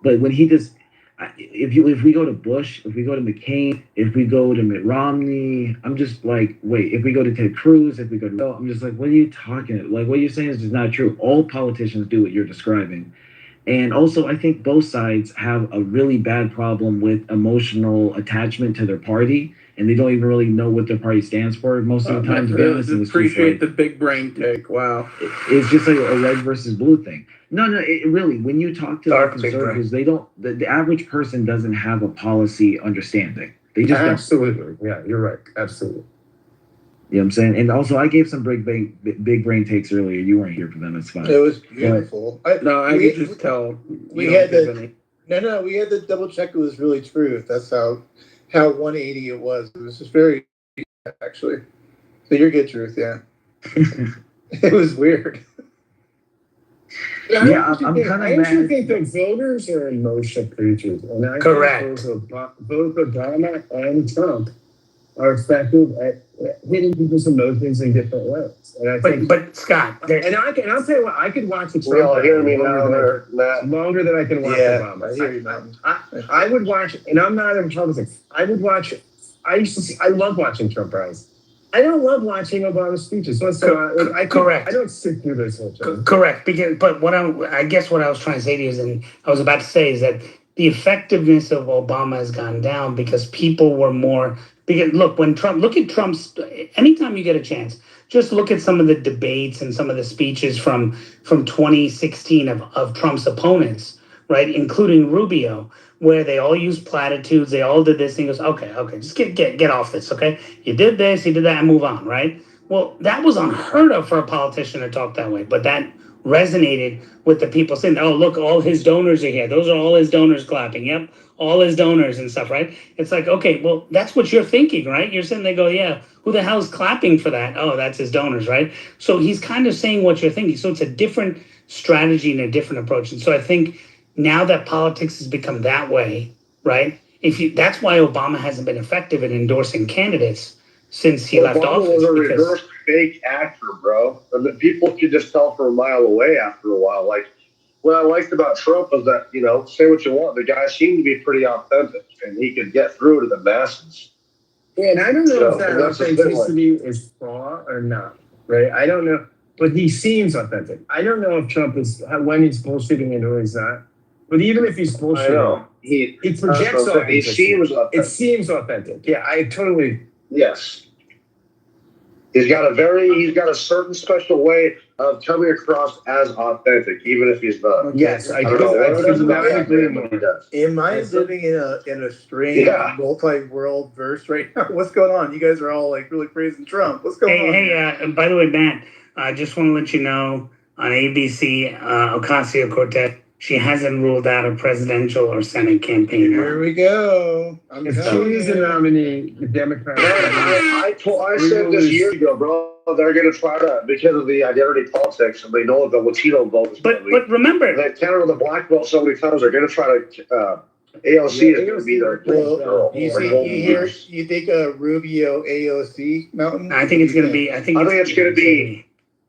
But when he just, if we go to Bush, if we go to McCain, if we go to Mitt Romney, I'm just like, wait, if we go to Ted Cruz, if we go to, I'm just like, what are you talking about? Like, what you're saying is just not true. All politicians do what you're describing. And also, I think both sides have a really bad problem with emotional attachment to their party, and they don't even really know what their party stands for most of the time. To be honest, and it's just Appreciate the big brain take. Wow. it's just like a red versus blue thing. No, it really. When you talk to Dark conservatives, they don't. The average person doesn't have a policy understanding. They just don't. Absolutely. Yeah, you're right. Absolutely. You know what I'm saying? And also, I gave some big brain takes earlier. You weren't here for them. It's fine. It was beautiful. I could just tell. We had the we had to double check it was really true. That's how 180 it was. It was just very actually. So you're good, Truth. Yeah. It was weird. Yeah, I'm kind of I actually mad. think that voters are emotional creatures, and I Correct. think both Obama and Trump are effective at hitting people's emotions in different ways. And I think, But Scott, and I'll tell you what, I could watch a We all Trump hear me rally now, Matt. longer than I can watch Yeah, Obama. I hear you, man. I would watch, and I'm not in politics. I would watch. I love watching Trump rallies. I don't love watching Obama's speeches. Correct. I don't sit through this whole thing. Correct. But I guess what I was trying to say to you is, and I was about to say is that the effectiveness of Obama has gone down because people were more. Because look at Trump's. Anytime you get a chance, just look at some of the debates and some of the speeches from 2016 of Trump's opponents, right, including Rubio, where they all used platitudes, they all did this, and he goes, okay, just get off this, okay? You did this, you did that, and move on, right? Well, that was unheard of for a politician to talk that way, but that resonated with the people saying, oh, look, all his donors are here. Those are all his donors clapping. Yep, all his donors and stuff, right? It's like, okay, well, that's what you're thinking, right? You're sitting there go, yeah, who the hell's clapping for that? Oh, that's his donors, right? So he's kind of saying what you're thinking. So it's a different strategy and a different approach. And so I think now that politics has become that way, right? That's why Obama hasn't been effective in endorsing candidates since he left Obama office. was a because- reverse fake actor, bro. And the people could just tell from a mile away after a while. Like, what I liked about Trump was that, say what you want. The guy seemed to be pretty authentic, and he could get through to the masses. Yeah, and I don't know So, if that that's the thing, authenticity is flaw or not, right? I don't know, but he seems authentic. I don't know if Trump is when he's bullshitting and when he's not. But even if he's I bullshitting, know. He projects he authenticity. seems authentic. It seems authentic. Yeah, I totally. Yes. He's got a certain special way of coming across as authentic, even if he's not. Yes, I don't know what it is about I agree him, but he does. Am I living in a strange multi-world verse right now? What's going on? You guys are all like really praising Trump. What's going on? And by the way, Matt, I just want to let you know on ABC, Ocasio-Cortez she hasn't ruled out a presidential or Senate campaign. Here we go. If she is a nominee, the Democrats. I said this years ago, bro. They're going to try to, because of the identity politics, and they know the Latino vote is But remember, they counter the black vote so many times. They're going to try to. AOC is going to be their Well, you think Rubio AOC Mountain? I think it's going to be. I think it's going to be.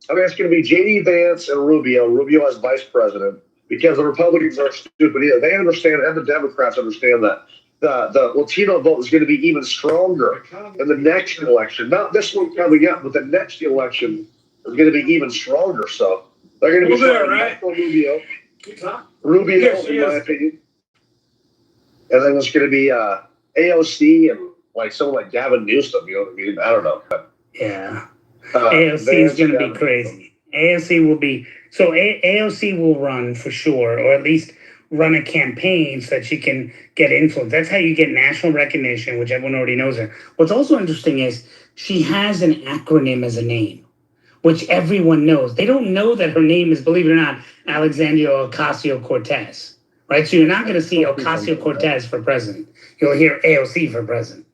I mean, it's going to be J.D. Vance and Rubio. Rubio as vice president, because the Republicans are stupid either. They understand, and the Democrats understand that the Latino vote is going to be even stronger in the next election. Not this one coming up, but the next election is going to be even stronger. So they're going to be right? Rubio, in my opinion. And then it's going to be AOC and like someone like Gavin Newsom. You know what I mean? I don't know. Yeah. AOC is going to be crazy. AOC will be so. AOC will run for sure, or at least run a campaign so that she can get influence. That's how you get national recognition, which everyone already knows her. What's also interesting is she has an acronym as a name, which everyone knows. They don't know that her name is, believe it or not, Alexandria Ocasio-Cortez, right? So you're not going to see Ocasio-Cortez for president. You'll hear AOC for president.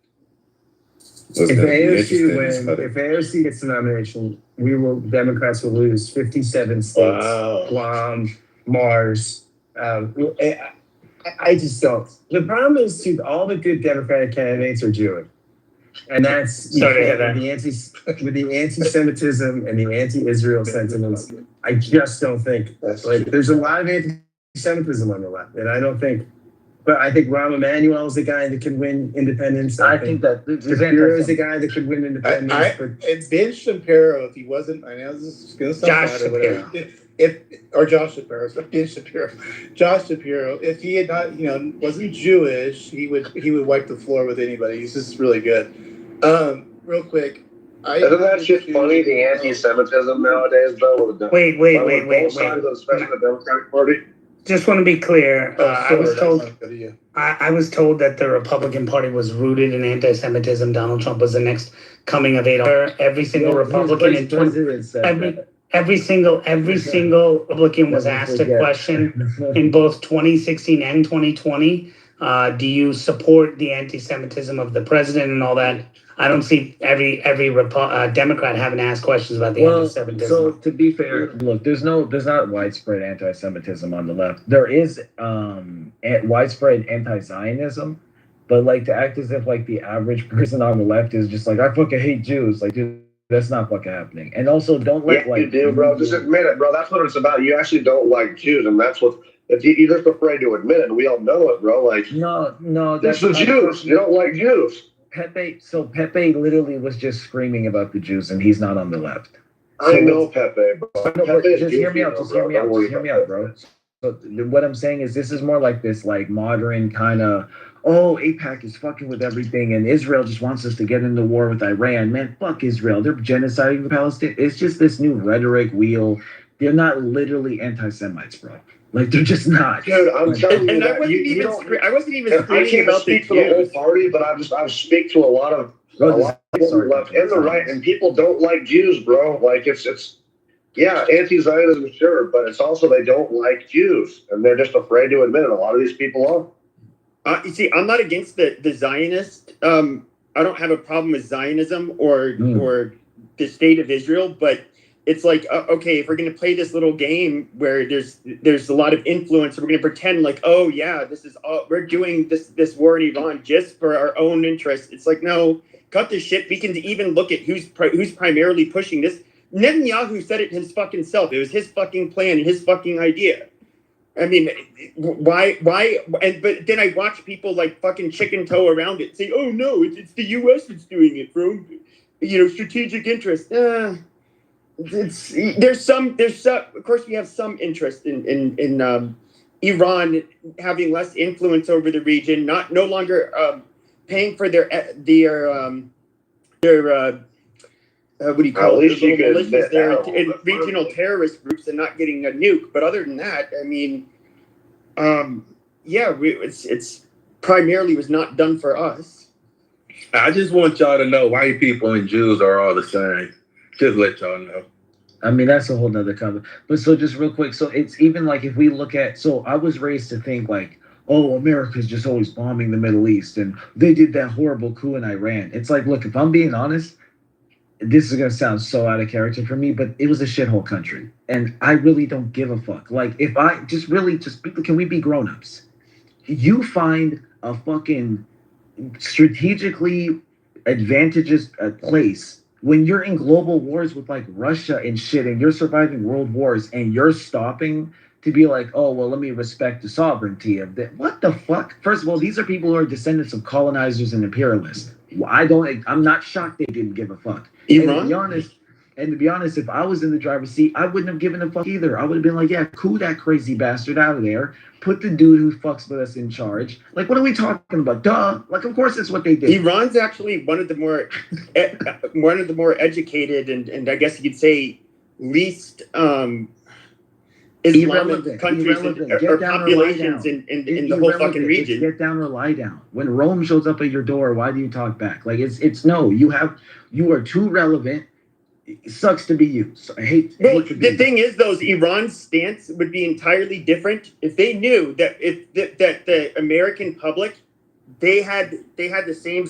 If AOC gets the nomination, Democrats will lose 57 states. Wow. Guam, Mars. I just don't. The problem is, too, all the good Democratic candidates are Jewish. And that's with the anti-Semitism and the anti-Israel sentiments. I just don't think there's a lot of anti-Semitism on the left, and I don't think. But I think Rahm Emanuel is the guy that can win independence. I think that Shapiro is the guy that could win independence. It's Ben Shapiro. If he wasn't, I know this is going to sound bad or whatever. Josh Shapiro, Ben Shapiro, Josh Shapiro. If he had not, wasn't Jewish, he would wipe the floor with anybody. He's just really good. Real quick. Isn't that shit funny? The anti-Semitism nowadays, though. Wait. Especially the Democratic Party. Just want to be clear. I was told that the Republican Party was rooted in anti-Semitism. Donald Trump was the next coming of age. Every single Republican every single Republican was asked a question in both 2016 and 2020. Do you support the anti-Semitism of the president and all that? I don't see every Democrat having to ask questions about the anti-Semitism. So to be fair, look, there's not widespread anti-Semitism on the left. There is widespread anti-Zionism, but like to act as if like the average person on the left is just like, I fucking hate Jews. Like, dude, that's not fucking happening. And also, don't let you do, bro. Just admit it, bro. That's what it's about. You actually don't like Jews, and that's what. If you're just afraid to admit it, and we all know it, bro. Like, no, that's the Jews. You don't like Jews. Pepe literally was just screaming about the Jews, and he's not on the left. I know Pepe, bro. Just hear me out. Just hear me out, bro. So what I'm saying is, this is more like this, like modern kind of, AIPAC is fucking with everything, and Israel just wants us to get into war with Iran. Man, fuck Israel. They're genociding the Palestinians. It's just this new rhetoric wheel. They're not literally anti-Semites, bro. Like, they're just not. Dude, I'm telling you. And I wasn't even screaming about speak for the whole party, but I speak to a lot of people left and the right, and people don't like Jews, bro. Like, it's anti-Zionism, sure, but it's also they don't like Jews, and they're just afraid to admit it. A lot of these people are. You see, I'm not against the Zionist. I don't have a problem with Zionism or the state of Israel, but it's like, okay, if we're going to play this little game where there's a lot of influence, we're going to pretend like, this is all, we're doing this war in Iran just for our own interests. It's like, no, cut this shit. We can even look at who's primarily pushing this. Netanyahu said it his fucking self. It was his fucking plan, his fucking idea. I mean, why? But then I watch people like fucking chicken toe around it, say, "Oh no, it's the U.S. that's doing it, bro. Strategic interest." There's some. Of course, we have some interest in Iran having less influence over the region, no longer paying for their what do you call it? Militias there in regional terrorist groups and not getting a nuke. But other than that, I mean, it's primarily was not done for us. I just want y'all to know white people and Jews are all the same. Just let y'all know. I mean, that's a whole nother cover. But so just real quick, so it's even like if we look at, so I was raised to think like, oh, America's just always bombing the Middle East and they did that horrible coup in Iran. It's like, look, if I'm being honest, this is gonna sound so out of character for me, but it was a shithole country. And I really don't give a fuck. Like if I just really just can we be grown-ups? You find a fucking strategically advantageous place when you're in global wars with like Russia and shit, and you're surviving world wars, and you're stopping to be like, oh well, let me respect the sovereignty of that. What the fuck? First of all, these are people who are descendants of colonizers and imperialists. I'm not shocked they didn't give a fuck. Iran? And to be honest, if I was in the driver's seat, I wouldn't have given a fuck either. I would have been like, yeah, cool that crazy bastard out of there. Put the dude who fucks with us in charge. Like, what are we talking about? Duh. Like, of course that's what they did. Iran's actually one of the more educated and I guess you could say least Islamic countries or populations in the whole fucking region. Get down or lie down. When Rome shows up at your door, why do you talk back? Like it's no. You are too relevant. It sucks to be you. So I hate. Well, the thing is, though, Iran's stance would be entirely different if they knew that that the American public, they had the same.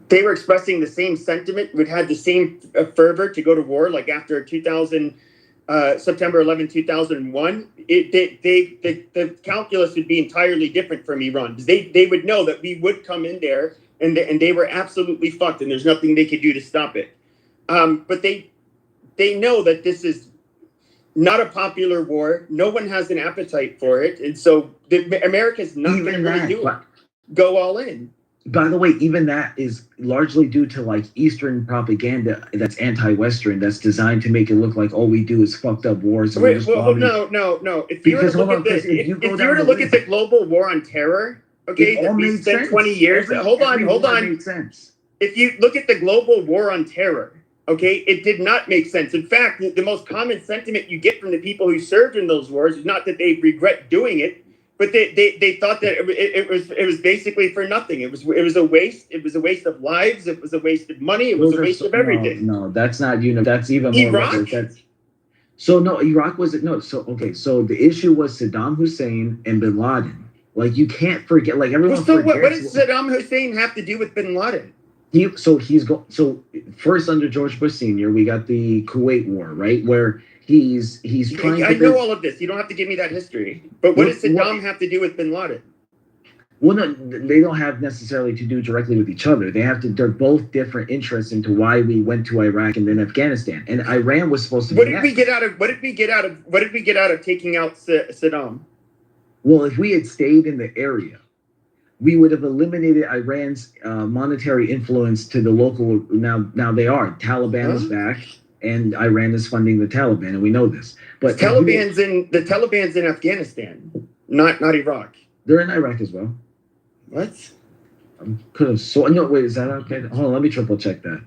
They were expressing the same sentiment, would have the same fervor to go to war, like after 2000, September 11, 2001. The calculus would be entirely different from Iran because they would know that we would come in there and they were absolutely fucked, and there's nothing they could do to stop it. But they know that this is not a popular war. No one has an appetite for it, and so America's not going to really do it. Go all in. By the way, even that is largely due to like Eastern propaganda that's anti-Western, that's designed to make it look like all we do is fucked up wars. Wait, no. If you were to look at the global war on terror, okay, that we spent 20 years. Hold on. Made sense. If you look at the global war on terror, okay, it did not make sense. In fact, the most common sentiment you get from the people who served in those wars is not that they regret doing it, but they thought that it was basically for nothing. It was a waste. It was a waste of lives. It was a waste of money. It was a waste of everything. No, that's not That's even more. Iraq. So no, Iraq wasn't. No, so okay. So the issue was Saddam Hussein and Bin Laden. Like you can't forget. Like everyone. So what does Saddam Hussein have to do with Bin Laden? So first under George Bush Sr., we got the Kuwait War, right? Where he's trying to. I know all of this. You don't have to give me that history. But what does Saddam have to do with Bin Laden? Well, no, they don't have necessarily to do directly with each other. They're both different interests into why we went to Iraq and then Afghanistan. And Iran was supposed to be. What did we get out of taking out Saddam? Well, if we had stayed in the area, we would have eliminated Iran's monetary influence to the local. Now they are. Taliban is back, and Iran is funding the Taliban, and we know this. But the Taliban's in Afghanistan, not Iraq. They're in Iraq as well. What? No, wait, is that okay? Hold on, let me triple check that.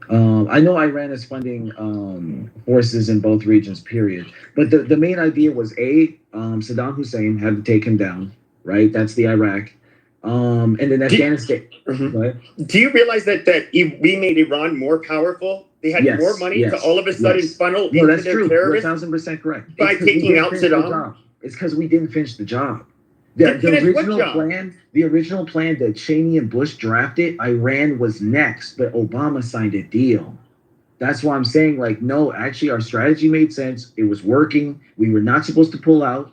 I know Iran is funding forces in both regions, period. But the main idea was Saddam Hussein had to take him down. Right, that's the Iraq, and then Afghanistan. Do you realize that we made Iran more powerful? They had more money to all of a sudden funnel into that's their true. terrorists. 1,000% correct. By taking out Saddam. It's because we didn't finish the job. The original plan that Cheney and Bush drafted, Iran was next, but Obama signed a deal. That's why I'm saying, like, no, actually, our strategy made sense. It was working. We were not supposed to pull out.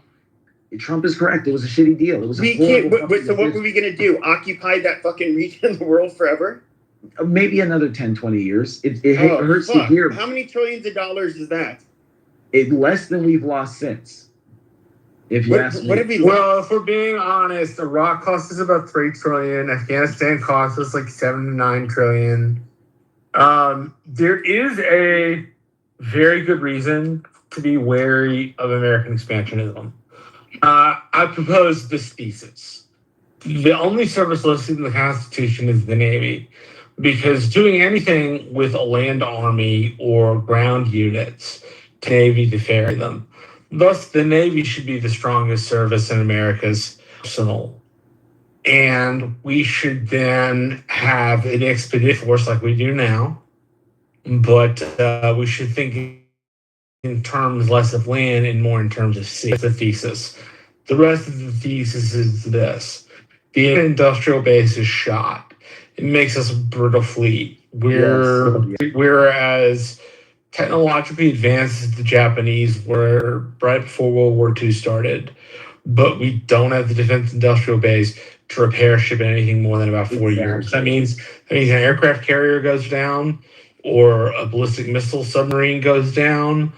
Trump is correct. It was a shitty deal. It was so what were we going to do? Occupy that fucking region of the world forever? Maybe another 10, 20 years. It hurts to hear. How many trillions of dollars is that? Less than we've lost since. If you ask me. What have we lost? Well, if we're being honest, Iraq cost us about $3 trillion. Afghanistan cost us like $7 to $9 trillion. There is a very good reason to be wary of American expansionism. I propose this thesis. The only service listed in the Constitution is the Navy, because doing anything with a land army or ground units, to Navy to ferry them. Thus, the Navy should be the strongest service in America's arsenal. And we should then have an expeditionary force like we do now, but we should think in terms less of land and more in terms of sea. That's the thesis. The rest of the thesis is this: the industrial base is shot. It makes us a brittle fleet. We're as technologically advanced as the Japanese were right before World War II started, but we don't have the defense industrial base to repair ship anything more than about 4 years. That means an aircraft carrier goes down or a ballistic missile submarine goes down,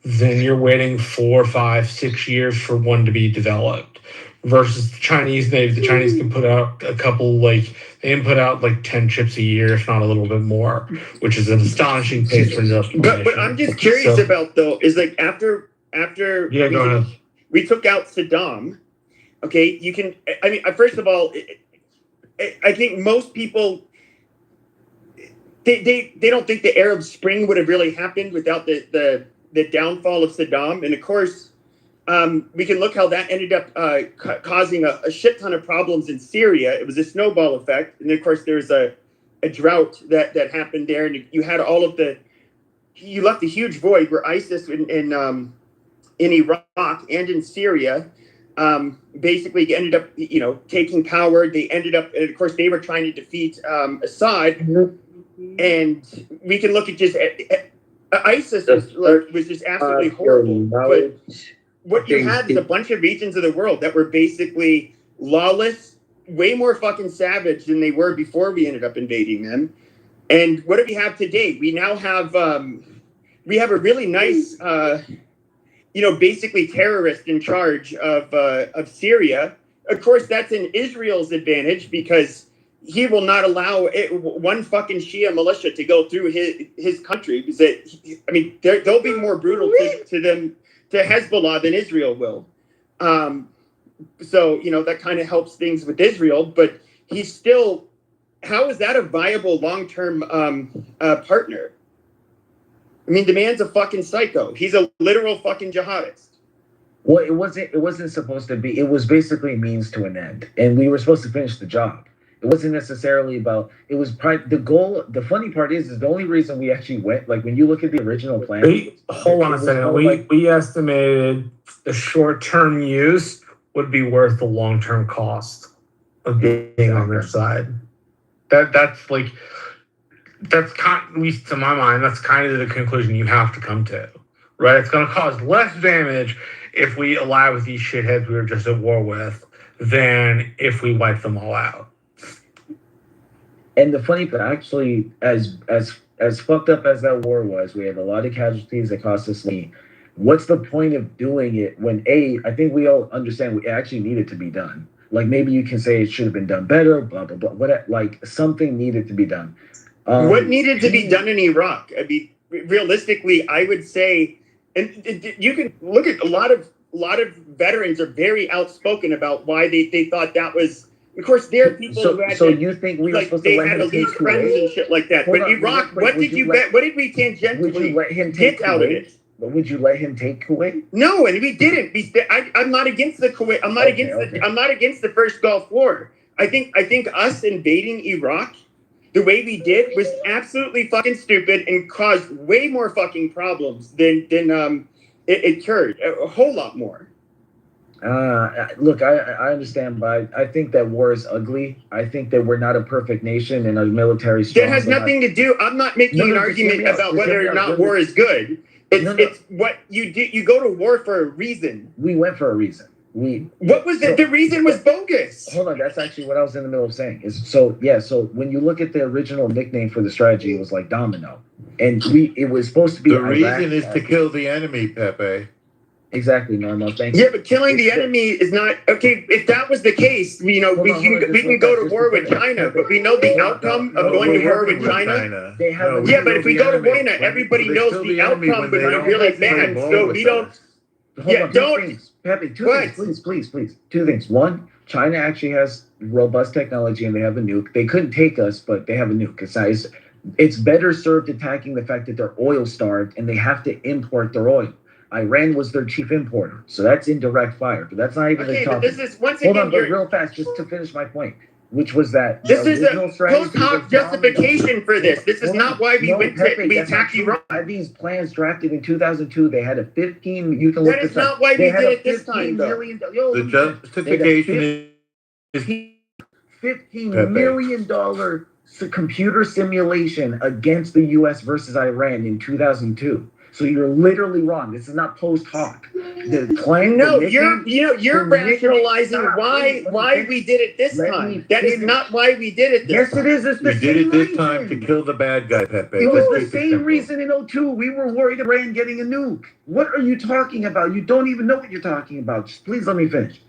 then you're waiting 4, 5, 6 years for one to be developed. Versus the Chinese Navy, the Chinese can put out a couple, they can put out 10 ships a year, if not a little bit more, which is an astonishing pace for industrial. But I'm just curious about though is after yeah, go ahead. We took out Saddam. Okay, you can. I mean, first of all, I think most people they don't think the Arab Spring would have really happened without the downfall of Saddam, and of course, we can look how that ended up causing a shit ton of problems in Syria. It was a snowball effect, and of course, there's a drought that happened there, and you had all of you left a huge void where ISIS in Iraq and in Syria basically ended up, taking power. They ended up, and of course, they were trying to defeat Assad. And we can look at just ISIS was just absolutely horrible. But what you had is a bunch of regions of the world that were basically lawless, way more fucking savage than they were before we ended up invading them. And what do we have today? We now have we have a really nice, basically terrorist in charge of Syria. Of course, that's in Israel's advantage because he will not allow one fucking Shia militia to go through his country. Because they'll be more brutal to them, to Hezbollah, than Israel will. So that kind of helps things with Israel. But he's still. How is that a viable long-term partner? I mean, the man's a fucking psycho. He's a literal fucking jihadist. Well, it wasn't supposed to be. It was basically a means to an end, and we were supposed to finish the job. It wasn't necessarily about. It was the goal. The funny part is the only reason we actually went. Like when you look at the original plan. Hold on a second. We estimated the short-term use would be worth the long-term cost of being on their side. That's kind, at least to my mind, that's kind of the conclusion you have to come to, right? It's going to cause less damage if we ally with these shitheads we were just at war with than if we wipe them all out. And the funny thing, actually, as fucked up as that war was, we had a lot of casualties that cost us money. What's the point of doing it when I think we all understand it actually needed to be done. Like maybe you can say it should have been done better, blah blah blah. Something needed to be done. What needed to be done in Iraq? I mean, realistically, I would say, and you can look at a lot of veterans are very outspoken about why they thought that was. Of course, there are people who had. So you think we were supposed to let him take Kuwait? They had elite friends and shit like that. But Iraq, what did we tangentially get out of it? But would you let him take Kuwait? No, and we didn't. I'm not against the Kuwait. I'm not against the first Gulf War. I think us invading Iraq the way we did was absolutely fucking stupid and caused way more fucking problems than it cured. A whole lot more. Look, I understand, but I think that war is ugly. I think that we're not a perfect nation and our military strong. That has nothing to do. I'm not making an argument about whether or not war is good. It's what you do. You go to war for a reason. We went for a reason. What was the reason was bogus. Hold on, that's actually what I was in the middle of saying. So when you look at the original nickname for the strategy, it was like Domino, and it was supposed to be the reason is to kill the enemy, Pepe. Exactly, Norma. Thank you. Yeah, but killing the enemy is not okay. If that was the case, we can go to war with China, but we know the outcome of going to war with China. Yeah, but if we go to war, everybody knows the outcome would be really bad. So we don't. Yeah, don't. Pepe, two things, please. Two things. One, China actually has robust technology and they have a nuke. They couldn't take us, but they have a nuke. It's better served attacking the fact that they're oil starved and they have to import their oil. Iran was their chief importer, so that's indirect fire. But that's not even okay, the topic. But this is once again. Hold on, but real fast, just to finish my point. which was that This the is original a strategy post hoc was justification for this. This is not why we went to Pepe, we that's not attacked true. Iran. They had these plans drafted in 2002. They had a 15. You can look That is this up. not why They we had did a it this time, 15 though. million. Yo, The let me finish. They had a justification is $15 Pepe. million computer simulation against the U.S. versus Iran in 2002. So you're literally wrong. This is not post hoc. The plan. No, the you're nickname- you're the nickname- rationalizing Stop, why please, let me why finish. we did it this Let me time. That is finish. not why we did it this Yes, time. it is. It's the We did same it this time to reason. kill the bad guy, Pepe. It was Just the keep it same simple. reason in '02. We were worried Iran getting a nuke. What are you talking about? You don't even know what you're talking about. Just please let me finish.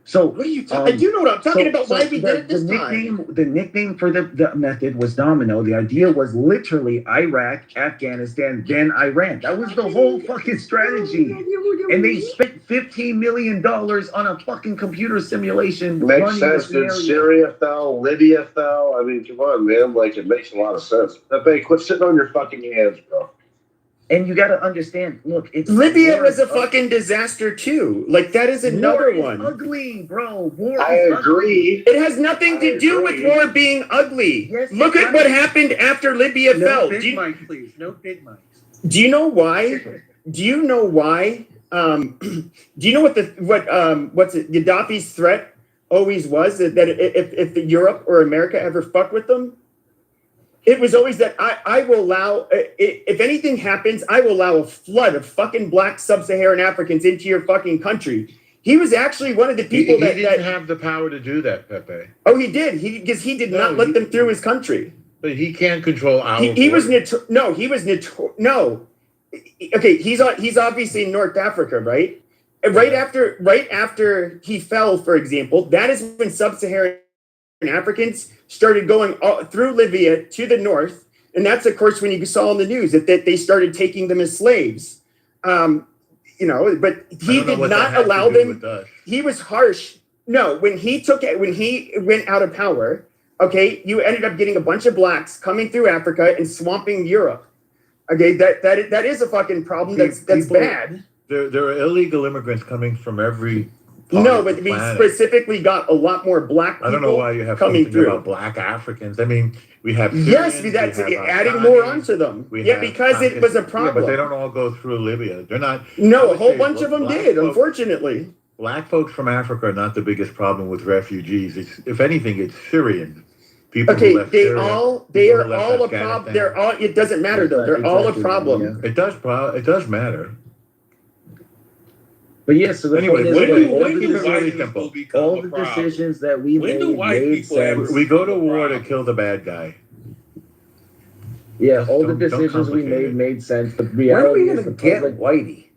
So What are you talking? I do know what I'm talking about. Why we did it this time? The nickname for the method was domino. The idea was literally Iraq, Afghanistan, then Iran. That was the whole fucking strategy. And they spent $15 million on a fucking computer simulation. Makes running sense, the dude. scenario. Syria fell, Libya fell. I mean, come on, man. Like, it makes a lot of sense. Pepe, quit sitting on your fucking hands, bro. And you got to understand, look, it's Libya war was a is ugly. fucking disaster too. Like that is another War one. is ugly, bro. War I is agree. It has nothing to do with agree. war being ugly. Yes, Look it at what does. happened after Libya No fell. big Do you, mic, please. No big mic. do you know why? Do you know why? Do you know what what's it? Gaddafi's threat always was that if Europe or America ever fuck with them, it was always that I will allow if anything happens, I will allow a flood of fucking black sub-Saharan Africans into your fucking country. He was actually one of the people He didn't have the power to do that, Pepe. Oh, he did. Because he did not let them through his country. But he can't control our. He was no. Okay, he's obviously in North Africa, right? And right after he fell, for example, that is when sub-Saharan Africans started going through Libya to the north, and that's of course when you saw in the news that they started taking them as slaves. But he did not allow them. He was harsh. No, when he went out of power, okay, you ended up getting a bunch of blacks coming through Africa and swamping Europe. Okay, that is a fucking problem. That's bad. There are illegal immigrants coming from every. No, but we specifically got a lot more black people. I don't know why you have coming something through about black Africans. I mean, we have Syrians, yes, that's adding more onto them. Yeah, because it was a problem. Yeah, but they don't all go through Libya. They're not. No, a whole bunch of them did. Unfortunately, black folks from Africa are not the biggest problem with refugees. If anything, it's Syrian people. Okay, who left they Syria, are all a problem. They're all. It doesn't matter though. They're all a problem. It does matter. But yeah, so the anyway, point is all the decisions that we made sense. We go to war to kill the bad guy. Yeah, all the decisions we made sense. The When are we reality gonna is the get public. Whitey?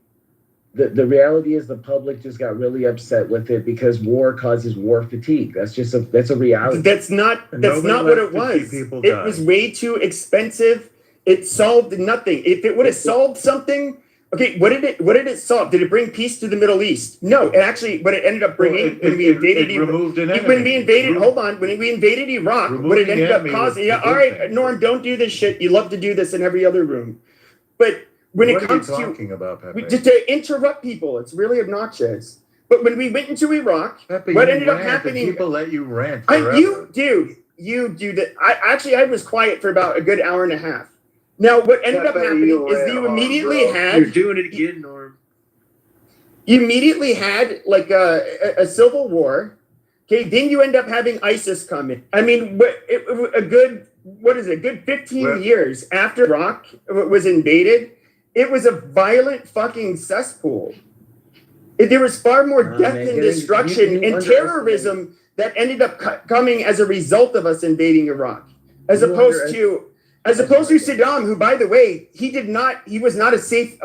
The reality is the public just got really upset with it because war causes war fatigue. That's a reality. That's not what it was. It was way too expensive. It solved nothing. If it would have solved something. Okay, what did it solve? Did it bring peace to the Middle East? No, it actually, what it ended up bringing when we invaded Iraq. When we invaded Iraq, what it ended up causing. Yeah, all right, Norm, don't do this shit. You love to do this in every other room, but when it comes to interrupt people, it's really obnoxious. But when we went into Iraq, Pepe, what ended up happening? People let you rant. You do that. I was quiet for about a good hour and a half. Now, what ended up happening is you immediately had. You're doing it again, Norm. You immediately had like a civil war. Okay, then you end up having ISIS come in. I mean, a good 15 years after Iraq was invaded, it was a violent fucking cesspool. There was far more death and destruction and terrorism that ended up coming as a result of us invading Iraq, as opposed to Saddam, who, by the way, he was not a safe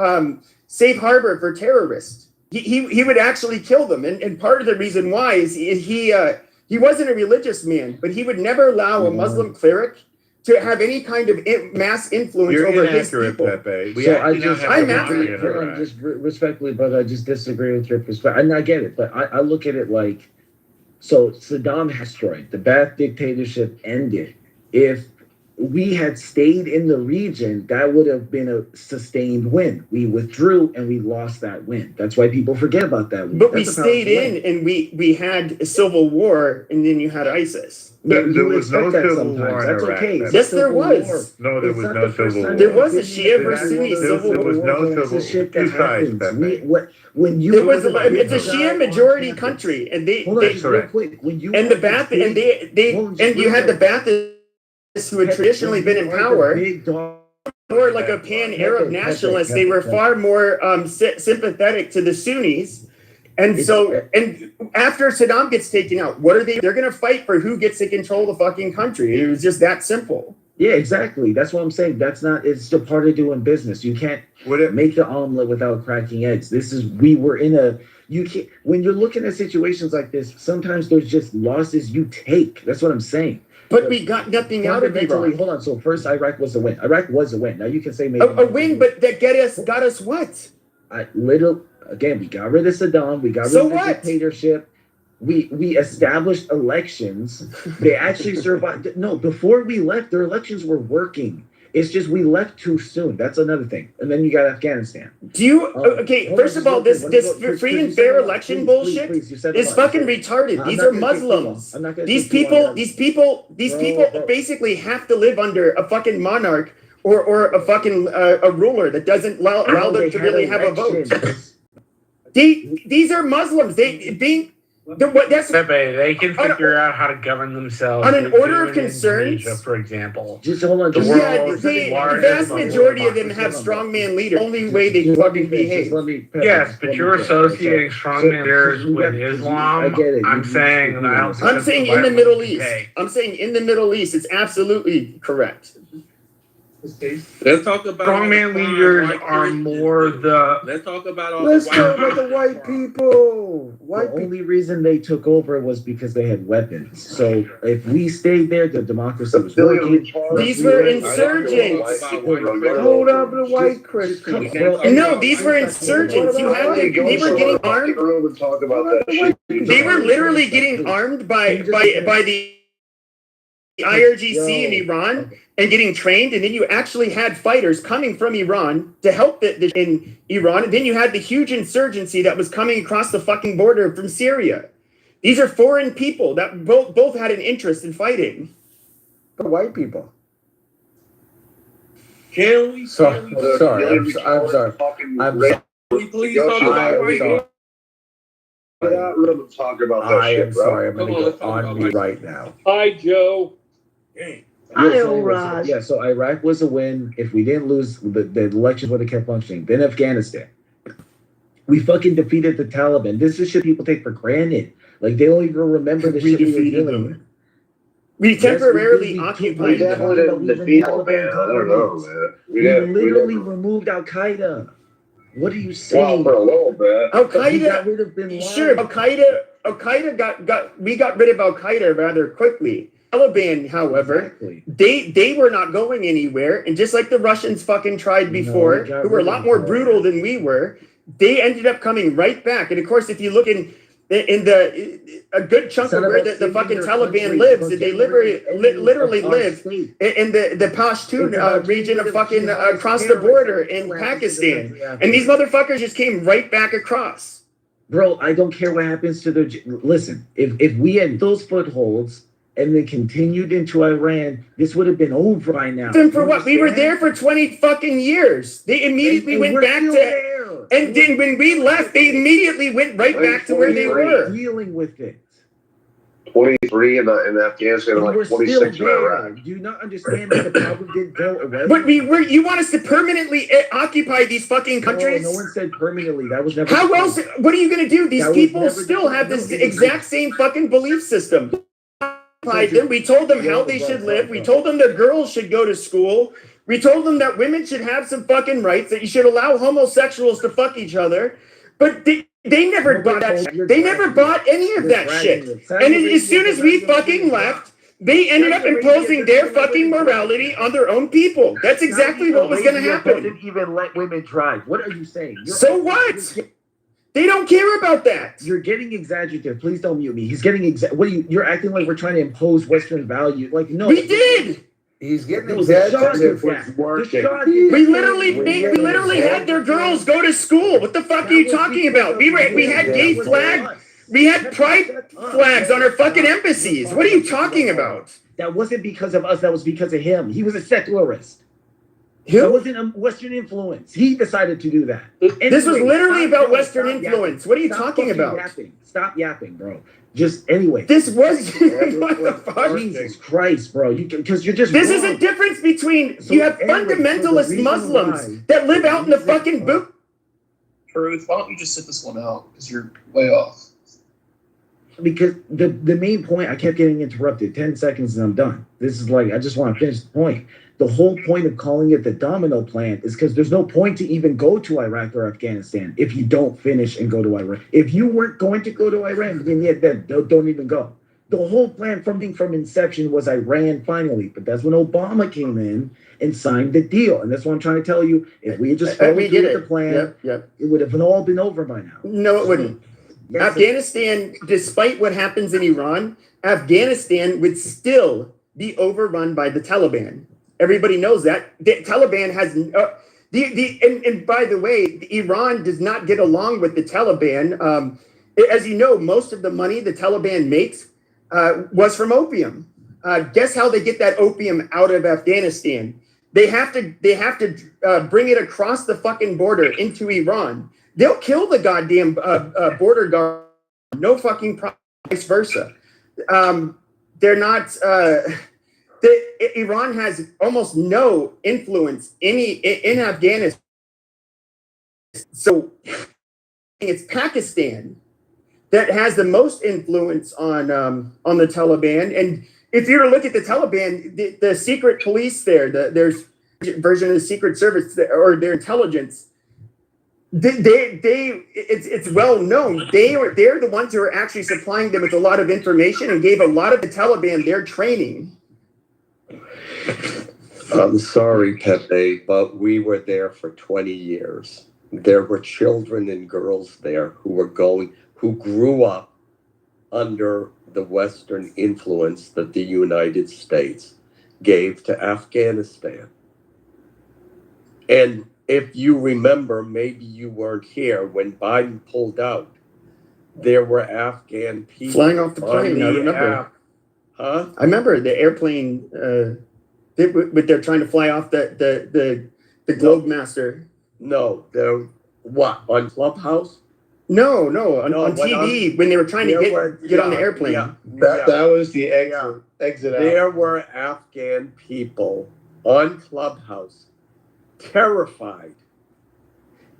harbor for terrorists. He would actually kill them. And part of the reason why is he wasn't a religious man, but he would never allow a Muslim cleric to have any kind of mass influence over his people. Pepe. I'm accurate. Just respectfully, brother, I just disagree with your perspective. And I get it, but I look at it like, so Saddam has destroyed. The Ba'ath dictatorship ended. If we had stayed in the region, that would have been a sustained win. We withdrew and we lost that win. That's why people forget about that win. But That's we a powerful stayed in win. and we had a civil war and then you had ISIS. There You was no expect that civil war sometimes. in That's Iraq. okay. then. It's a Yes, there civil was. war. No, there It's was not no the first civil time war. There was a it's been Shia in versus Sunni Iraq. civil There was war. no It's the civil. shit that Two sides, happens. Pepe. When you It was were the it's a big guy Shia on majority campus. country, and they Hold on, they just real correct. quick. When you and were the Ba'ath big, and they hold on, just and you real had the quick. Baathists who had Pepe, traditionally when been you in are the power. big dog. More like a pan-Arab Pepe, nationalist. Pepe, They were Pepe. far more sympathetic to the Sunnis. And so, and after Saddam gets taken out, what are they? They're going to fight for who gets to control the fucking country. It was just that simple. Yeah, exactly. That's what I'm saying. That's not. It's still part of doing business. You can't make the omelet without cracking eggs. This is. We were in a. You can't. When you're looking at situations like this, sometimes there's just losses you take. That's what I'm saying. But we got nothing out of Iraq. Hold on. So first, Iraq was a win. Iraq was a win. Now you can say maybe a win, but that got us what? Again, we got rid of Saddam. We got rid of the dictatorship. We established elections. They actually survived. No, before we left, their elections were working. It's just we left too soon. That's another thing. And then you got Afghanistan. Do you okay? First of all, this free and fair election bullshit is fucking retarded. These are Muslims. These people basically have to live under a fucking monarch or a fucking a ruler that doesn't allow them to really have a vote. These are Muslims. They can figure out how to govern themselves. On an order of concerns, Indonesia, for example. Just hold on. The vast majority of them have strongman leaders. Only way they fucking behave. Yes, but you're associating strongman leaders with Islam. I'm saying that I don't think I'm that's saying the in the right Middle one to East. take. I'm saying in the Middle East. It's absolutely correct. Let's talk about strongman leaders are more the. Let's talk about all Let's the talk about the white people. The only reason they took over was because they had weapons. So if we stayed there, the democracy was working. These were insurgents. Hold up, the white Christians. No, these were insurgents. You had to, they were getting armed. They were literally getting armed by the IRGC in Iran and getting trained, and then you actually had fighters coming from Iran to help in Iran, and then you had the huge insurgency that was coming across the fucking border from Syria. These are foreign people that both had an interest in fighting. The white people. Can we? Sorry. I'm sorry. Can we please talk about white people? Talk about that I shit, am bro. sorry. I'm going to go on me right now. Hi, Joe. Yeah, so Iraq was a win. If we didn't lose, the elections would have kept functioning. Then Afghanistan. We fucking defeated the Taliban. This is shit people take for granted. Like, they don't even remember the shit we were dealing with. We temporarily occupied them. I don't know, man. We literally removed Al Qaeda. What are you saying? Well, for a little bit. Al Qaeda. We got rid of Bin Laden. Sure, Al Qaeda we got rid of Al Qaeda rather quickly. Taliban, however, they were not going anywhere, and just like the Russians fucking tried before, who were a lot more brutal than we were, they ended up coming right back. And of course, if you look in a good chunk of where the fucking Taliban lives, they literally live in the Pashtun region of fucking across the border in Pakistan, and these motherfuckers just came right back across. Bro, I don't care what happens to their. Listen, if we had those footholds and then continued into Iran, this would have been over by now. Then for what? We were there for 20 fucking years. They immediately went back to there. And then when we left, they immediately went right back to where they were. Dealing with it. 23 in Afghanistan and like 26 in Iraq. Do you not understand that the problem didn't go away? But you want us to permanently occupy these fucking countries? No one said permanently. That was never. How else? What are you going to do? These people still have this exact same fucking belief system. We told them how they should live. We told them that girls should go to school. We told them that women should have some fucking rights, that you should allow homosexuals to fuck each other. But they never bought that. They never bought any of that shit. And as soon as we fucking left, they ended up imposing their fucking morality on their own people. That's exactly what was going to happen. Didn't even let women drive. What are you saying? So what? They don't care about that. You're getting exaggerative. Please don't mute me. He's getting what are you? You're acting like we're trying to impose Western value. Like no, we did. He's getting There was a shot executive. did that. The shot We did that. literally had their girls go to school. What the fuck are you talking about? We had gay flag, we had pride flags on our fucking embassies. What are you talking about? That wasn't because of us. That was because of him. He was a secularist. Who? That wasn't a Western influence. He decided to do that. This was literally about bro, Western influence. What are you talking about? Yapping. Stop yapping, bro. Just anyway. This was what the fuck? Jesus Christ, bro. Because you're just. This wrong. is a difference between So you have anyway, fundamentalist so the reason Muslims why- that live out in the fucking boot. Truth, why don't you just sit this one out? Because you're way off. Because the main point, I kept getting interrupted. 10 seconds and I'm done. This is like, I just want to finish the point. The whole point of calling it the domino plan is because there's no point to even go to Iraq or Afghanistan if you don't finish and go to Iran. If you weren't going to go to Iran, then yeah, then don't even go. The whole plan from inception was Iran finally, but that's when Obama came in and signed the deal. And that's what I'm trying to tell you. If we had just followed through with the plan, it would have all been over by now. No, it wouldn't. Yes, Afghanistan, despite what happens in Iran, Afghanistan would still be overrun by the Taliban. Everybody knows that. The Taliban has and by the way, Iran does not get along with the Taliban. As you know, most of the money the Taliban makes was from opium. Guess how they get that opium out of Afghanistan? They have to bring it across the fucking border into Iran. They'll kill the goddamn border guard. No fucking problem. Vice versa. They're not. Iran has almost no influence in Afghanistan. So it's Pakistan that has the most influence on the Taliban. And if you were to look at the Taliban, the secret police there's a version of the Secret Service or their intelligence. It's well known. They're the ones who are actually supplying them with a lot of information and gave a lot of the Taliban their training. I'm sorry, Pepe, but we were there for 20 years. There were children and girls there who grew up under the Western influence that the United States gave to Afghanistan. And if you remember, maybe you weren't here when Biden pulled out, there were Afghan people Flying off the plane, I remember. Huh? I remember the airplane. They're trying to fly off the Globemaster. No, what on Clubhouse? No, on TV when they were trying to get on the airplane. That was the exit out. There were Afghan people on Clubhouse terrified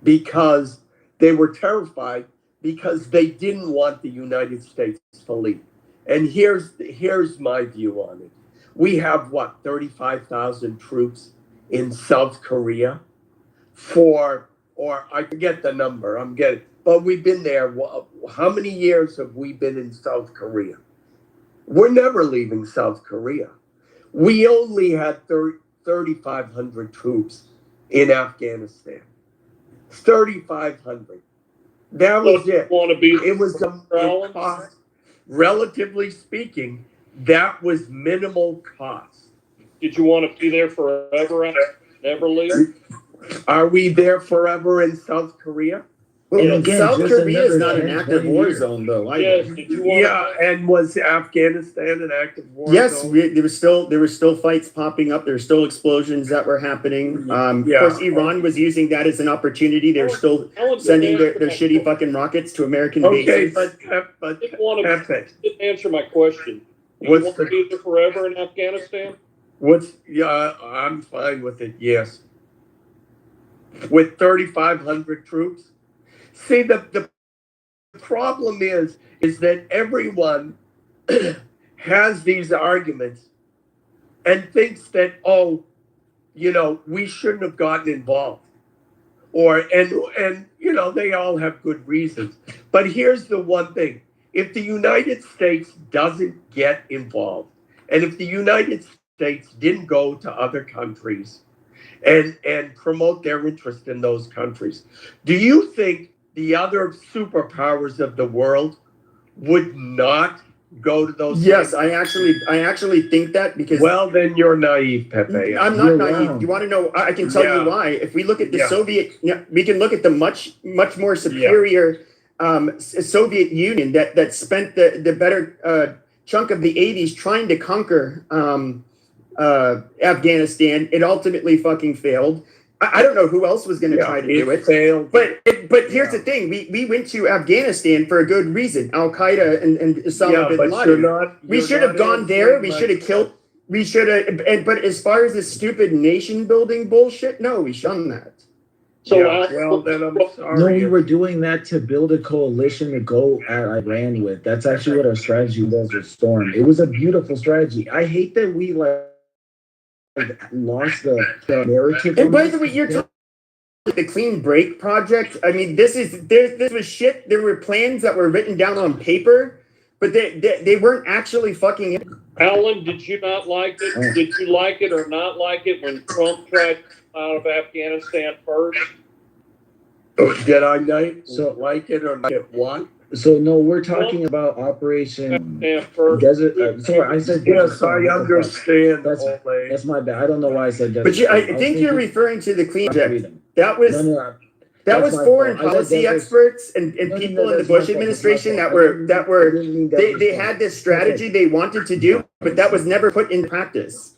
because they didn't want the United States to leave. And here's my view on it. We have 35,000 troops in South Korea or I forget the number, but we've been there. How many years have we been in South Korea? We're never leaving South Korea. We only had 3,500 troops in Afghanistan. 3,500. That was it. It was a cost. Relatively speaking, that was minimal cost. Did you want to be there forever, never leave? Are we there forever in South Korea? Well, again, South Korea is not an active war zone, though. Yes, did you want and was Afghanistan an active war yes, zone? there were still fights popping up. There were still explosions that were happening. Of course, Iran was using that as an opportunity. They were still sending their shitty fucking rockets to American bases. but didn't answer my question. Do you want to be there forever in Afghanistan? I'm fine with it, yes. With 3,500 troops? See, the problem is that everyone has these arguments and thinks that, we shouldn't have gotten involved. And they all have good reasons. But here's the one thing. If the United States doesn't get involved, and if the United States didn't go to other countries and promote their interest in those countries, do you think the other superpowers of the world would not go to those? Yes, I actually think that because. Well, then you're naive, Pepe. I'm not naive. You want to know? I can tell you why. If we look at the Soviet, we can look at the much more superior Soviet Union that spent the better chunk of the 80s trying to conquer Afghanistan. It ultimately fucking failed. I don't know who else was going to try to do it. Failed. But here's the thing: we went to Afghanistan for a good reason. Al Qaeda and Osama bin Laden. We should have gone there. We should have killed. We should have. But as far as this stupid nation building bullshit, no, we shouldn't that. So well, then I'm sorry. No, we were doing that to build a coalition to go at Iran with. That's actually what our strategy was with Storm. It was a beautiful strategy. I hate that we lost the narrative. And by the way, you're talking about the Clean Break project. I mean, this was shit. There were plans that were written down on paper, but they weren't actually fucking in. Alan, did you not like it? Did you like it or not like it when Trump tried to come out of Afghanistan first? Did I like it or not? What? So no, we're talking about Operation Desert. Sorry, I said yes. I understand. That's my bad. I don't know why I said Desert. But I think you're referring to the Clean Project. That was foreign policy experts and people in the Bush administration that were they had this strategy they wanted to do, but that was never put into practice.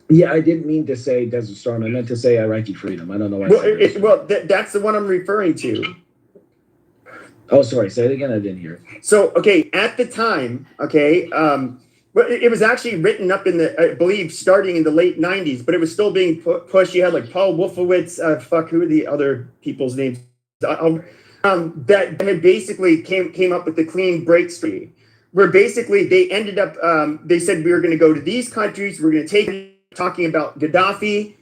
Yeah, I didn't mean to say Desert Storm. I meant to say Iraqi freedom. I don't know why. That's the one I'm referring to. Oh, sorry. Say it again. I didn't hear it. So, okay, at the time, it was actually written up in I believe, starting in the late 90s, but it was still being pushed. You had like Paul Wolfowitz, who are the other people's names? That had basically came up with the Clean Break strategy, where basically they ended up, they said we were going to go to these countries, we're going to talking about Gaddafi,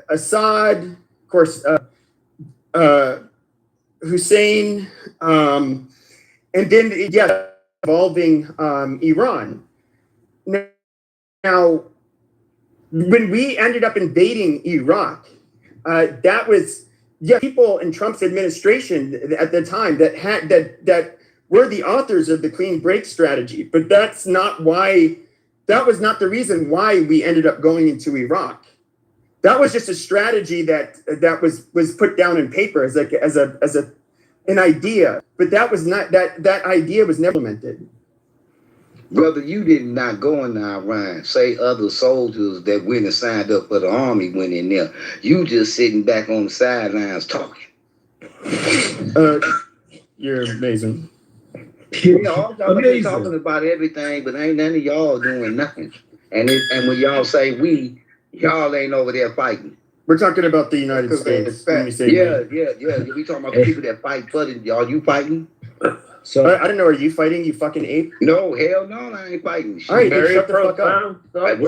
Assad, of course, Hussein, and then involving Iran. Now, when we ended up invading Iraq, that was people in Trump's administration at the time that were the authors of the Clean Break strategy, but that's not why. That was not the reason why we ended up going into Iraq. That was just a strategy that was put down in paper as an idea, but that was not that idea was never implemented. Brother, you did not go in Iran. Say other soldiers that went and signed up for the army went in there. You just sitting back on the sidelines talking. You're amazing. Y'all talking about everything, but ain't none of y'all doing nothing. And when y'all say we, y'all ain't over there fighting. We're talking about the United States. Yeah. We talking about the people that fight for it. Y'all, you fighting? So I don't know. Are you fighting? You fucking ape? No, hell no, I ain't fighting. All right, then shut the fuck up.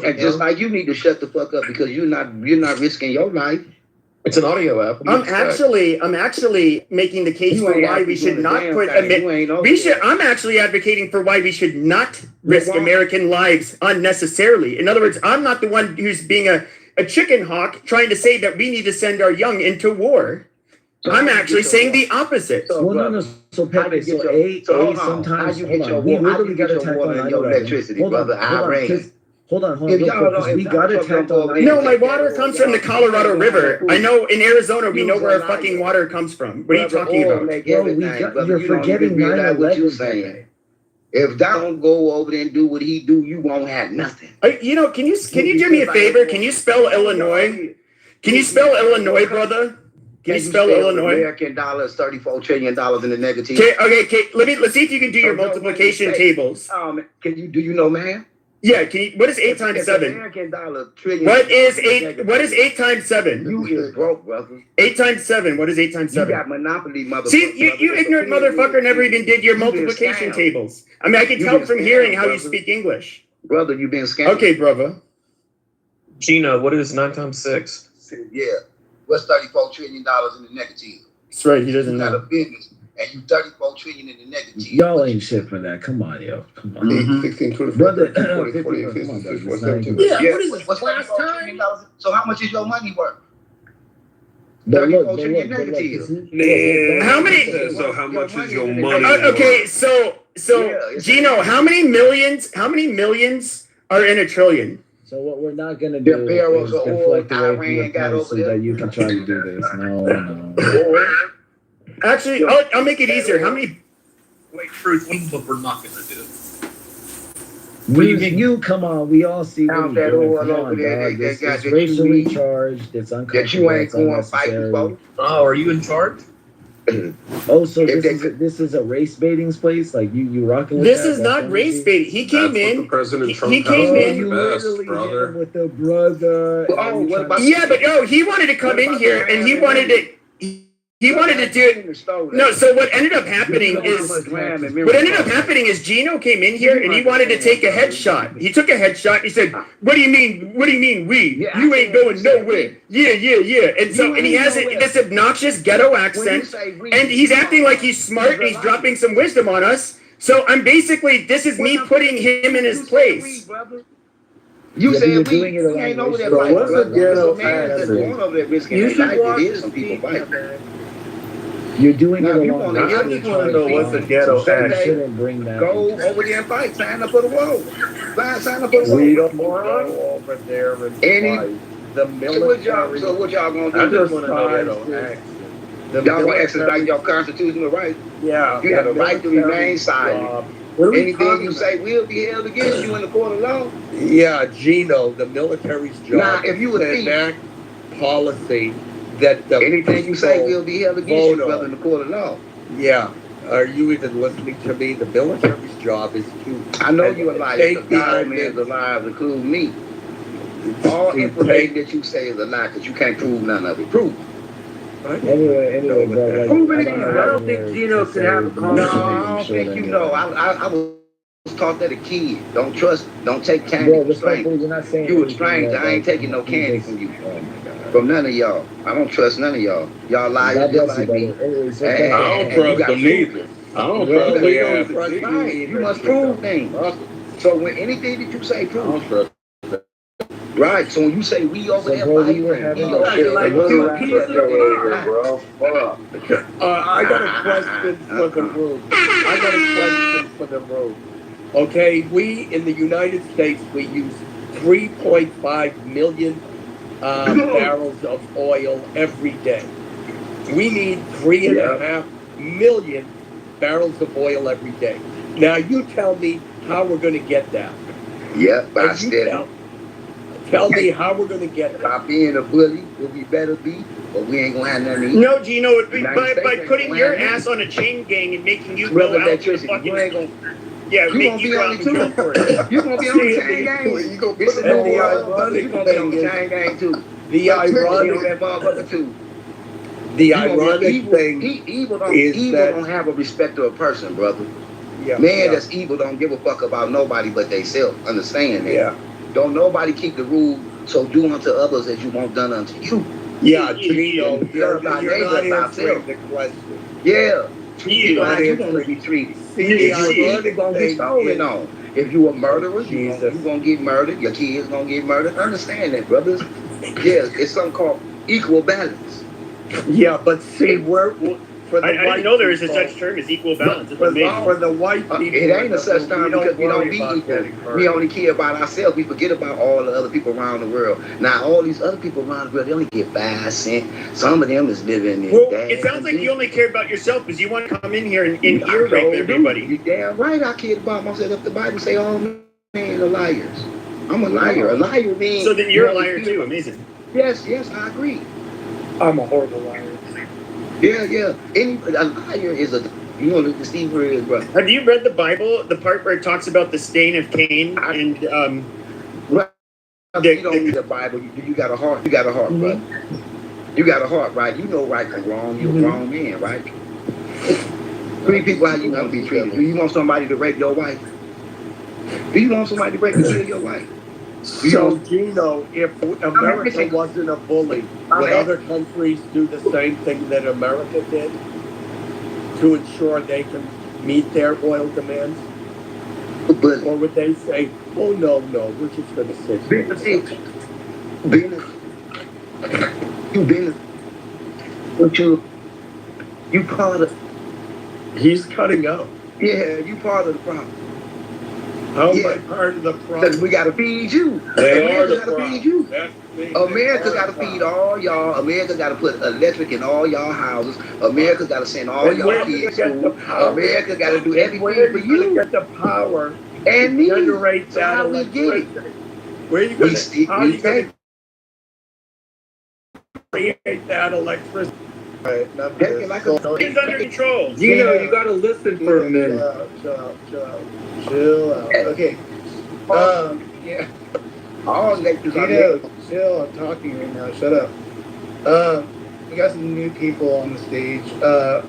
And just like you need to shut the fuck up because you're not risking your life. It's an audio app. I'm actually making the case for why we should not put. I'm actually advocating for why we should not risk American lives unnecessarily. In other words, I'm not the one who's being a chicken hawk trying to say that we need to send our young into war. I'm actually saying the opposite. So Pepe, sometimes we literally got attacked on your electricity, brother. Hold on. We got attacked on. No, my water comes from the Colorado River. I know in Arizona we know where our fucking water comes from. What are you talking about? You're forgetting 9/11. If Donald go over there and do what he do, you won't have nothing. Can you do me a favor? Can you spell Illinois? Can you spell Illinois, brother? Can you spell Illinois? American dollars, $34 trillion in the negative. Okay. Let's see if you can do your multiplication tables. Do you know math? Yeah. What is 8 times 7? American dollar trillion. What is 8 times 7? You is broke, brother. 8 times 7. What is 8 times 7? You got monopoly, motherfucker. See, you ignorant motherfucker never even did your multiplication tables. I mean, I can tell from hearing how you speak English. Brother, you've been scammed. Okay, brother. Gina, what is 9 times 6? Yeah. What's $34 trillion in the negative? That's right. He doesn't know. You got a business, and you $34 trillion in the negative. Y'all ain't shit for that. Come on, yo. Come on. 16, 24, brother. 40, 40, 50, 54, 17. Yeah, what is this, class time? So how much is your money worth? But look, Agriculture but get look, negative. Man, How many? so how much is your money money Okay, worth? so Yeah, it's Gino, how many millions are in a trillion? So what we're not gonna The do barrels is of oil deflect away from the Iran got point over so there. that you can try to do this. No. Actually, I'll make it easier. How many? Wait, Truth, what we're not gonna do. What do you mean? You come on, we all see what Found he's that doing. oil Come over on, there dog. that This got is that racially you need, charged. It's that uncomfortable. you ain't It's going fighting unnecessary. for. Oh, are you in charge? Oh, so If this is a race baiting place? Like you rocking with This that? is not race baiting. He came That's what the in. President Trump He has came done in. You the best, literally hit him brother. with the brother. And Oh, what about Yeah, but no, he wanted to come what in about here the and he ram and wanted memory? to. He wanted to do it. No, so what ended up happening what ended up happening is Gino came in here and he wanted to take a headshot. He took a headshot and he said, "What do you mean? What do you mean we? You ain't going nowhere." Yeah. And so and he has this obnoxious ghetto accent and he's acting like he's smart and he's dropping some wisdom on us. So I'm basically this is me putting him in his place. You Yeah, but said you're we doing it ain't around over there racial fighting, lines. brother. It's a man That's that's it. going over there risking You their should life. watch It is his some people feet, fighting. man. You're doing Now, it if you along want to hear racial me, just wanna know what's a lines. ghetto So you accent. shouldn't bring that go into over there and fight. Sign up for the war. Sign up for the war. We don't go over there and Any- fight. The military. So what y'all gonna do? I just want to know action. The Y'all gonna exercise military- your constitutional right. Yeah. You have a right to military remain silent. job. What are we Anything talking you about? say will be held against you in the court of law. Yeah, Gino, the military's job Now, if you is a to thief- enact policy that the Anything you say people will be held against you, vote brother, on. in the court of law. Yeah. Are you even listening to me? The military's job is to I know you a liar. take The the God man's evidence. alive, including me. All to information take- that you say is a lie because you can't prove none of it. Prove. Anyway, bro. Like, Prove it I again. don't know I don't what think more Gino to could say. have a The conversation. No, conversation I don't short think you anyway. know. I was taught that a kid. Don't trust. Don't take candy Bro, from respectfully, strangers. you're not saying You a anything stranger. that, I ain't like, taking no you candy just- from you. Oh my God. From none of y'all. I don't trust none of y'all. Y'all liars God just bless you, like me. brother. Anyway, so And- I don't and you trust got them proof. either. I don't Well, trust we the don't average trust G. Right. You must prove things. So when anything that you say, I prove. don't trust. Right. So when you say we over So, there bro, we fighting, were having we over a there like little you rap kids battle over here, here, bro. Fuck. I got a question for the room. I got a question for the room. Okay, we in the United States, we use 3.5 million barrels of oil every day. We need 3.5 million barrels of oil every day. Now you tell me how we're going to get that. Yeah, by And you steady. tell me how we're going to get that. By being a bully, what we better be, but we ain't gonna have nothing to eat. No, Gino, United by States ain't putting gonna your have ass on a chain gang and making you Brother, go out to the electricity, fucking you ain't gonna. yeah, You make gonna you be go on out it and too. kill for it. You gonna be on the chain gang. You gonna It's put a and new the world, brother. ironic You gonna be on thing the is, chain gang too. the Electricity ironic on that motherfucker too. The You gonna be ironic evil. thing Evil is that don't have a respect of a person, brother. yeah, Man yeah, that's evil don't give a fuck about nobody but they self. Understand that. yeah, Don't nobody keep the rule, so do unto others as you want done unto you. yeah, Gino, Love you're thy not neighbor as answering thyself. the question. Yeah. Treat You people not how you want to answering. be treated. See, If the you a thief, ironic you're gonna get thing stolen is, on. If you a murderer, you Jesus. gonna get murdered. Your kids gonna get murdered. Understand that, brothers. Yeah, it's something called equal balance. Yeah, but see, we're for the I white didn't know there was a people, such term as equal balance. It's for amazing. the white people, It ain't in a the such room, time because we don't worry be about equal. getting hurt. We only care about ourselves. We forget about all the other people around the world. Now, all these other people around the world, they only get 5 cents. Some of them is living in Well, dads it sounds like and you only care about yourself because you want to come in here and I ear rape sure do. everybody. You damn right I care about myself. If the Bible say all men are liars. I'm a liar. A liar means... So then you're a liar too. Amazing. Yes, I agree. I'm a horrible liar. Yeah. A liar is a... You know what the Steve is, bro. Have you read the Bible, the part where it talks about the stain of Cain and You don't need a Bible. You got a heart. You got a heart, brother. You got a heart, right? You know right from wrong. You're a grown man, right? Treat people how you want to be treated. Do you want somebody to rape your wife? Do you want somebody to rape and kill your wife? So, Gino, if America wasn't a bully, would other countries do the same thing that America did to ensure they can meet their oil demands? Or would they say, oh, no, we're just going to sit here? Business. But you part of. He's cutting out. Yeah, you part of the problem. How am I part of the problem? We gotta feed you. They are America the gotta problem. feed you. That's the thing. America gotta feed all y'all. America gotta put electric in all y'all houses. America gotta send all y'all kids to school. America gotta do everything for you. Get the power and to generate so that how we get it? electricity. Where are you going to create that electricity? Right, He's under control. Gino, you got to listen for a minute. Chill out. Okay. Yeah. Gino, chill. I'm talking right now. Shut up. We got some new people on the stage.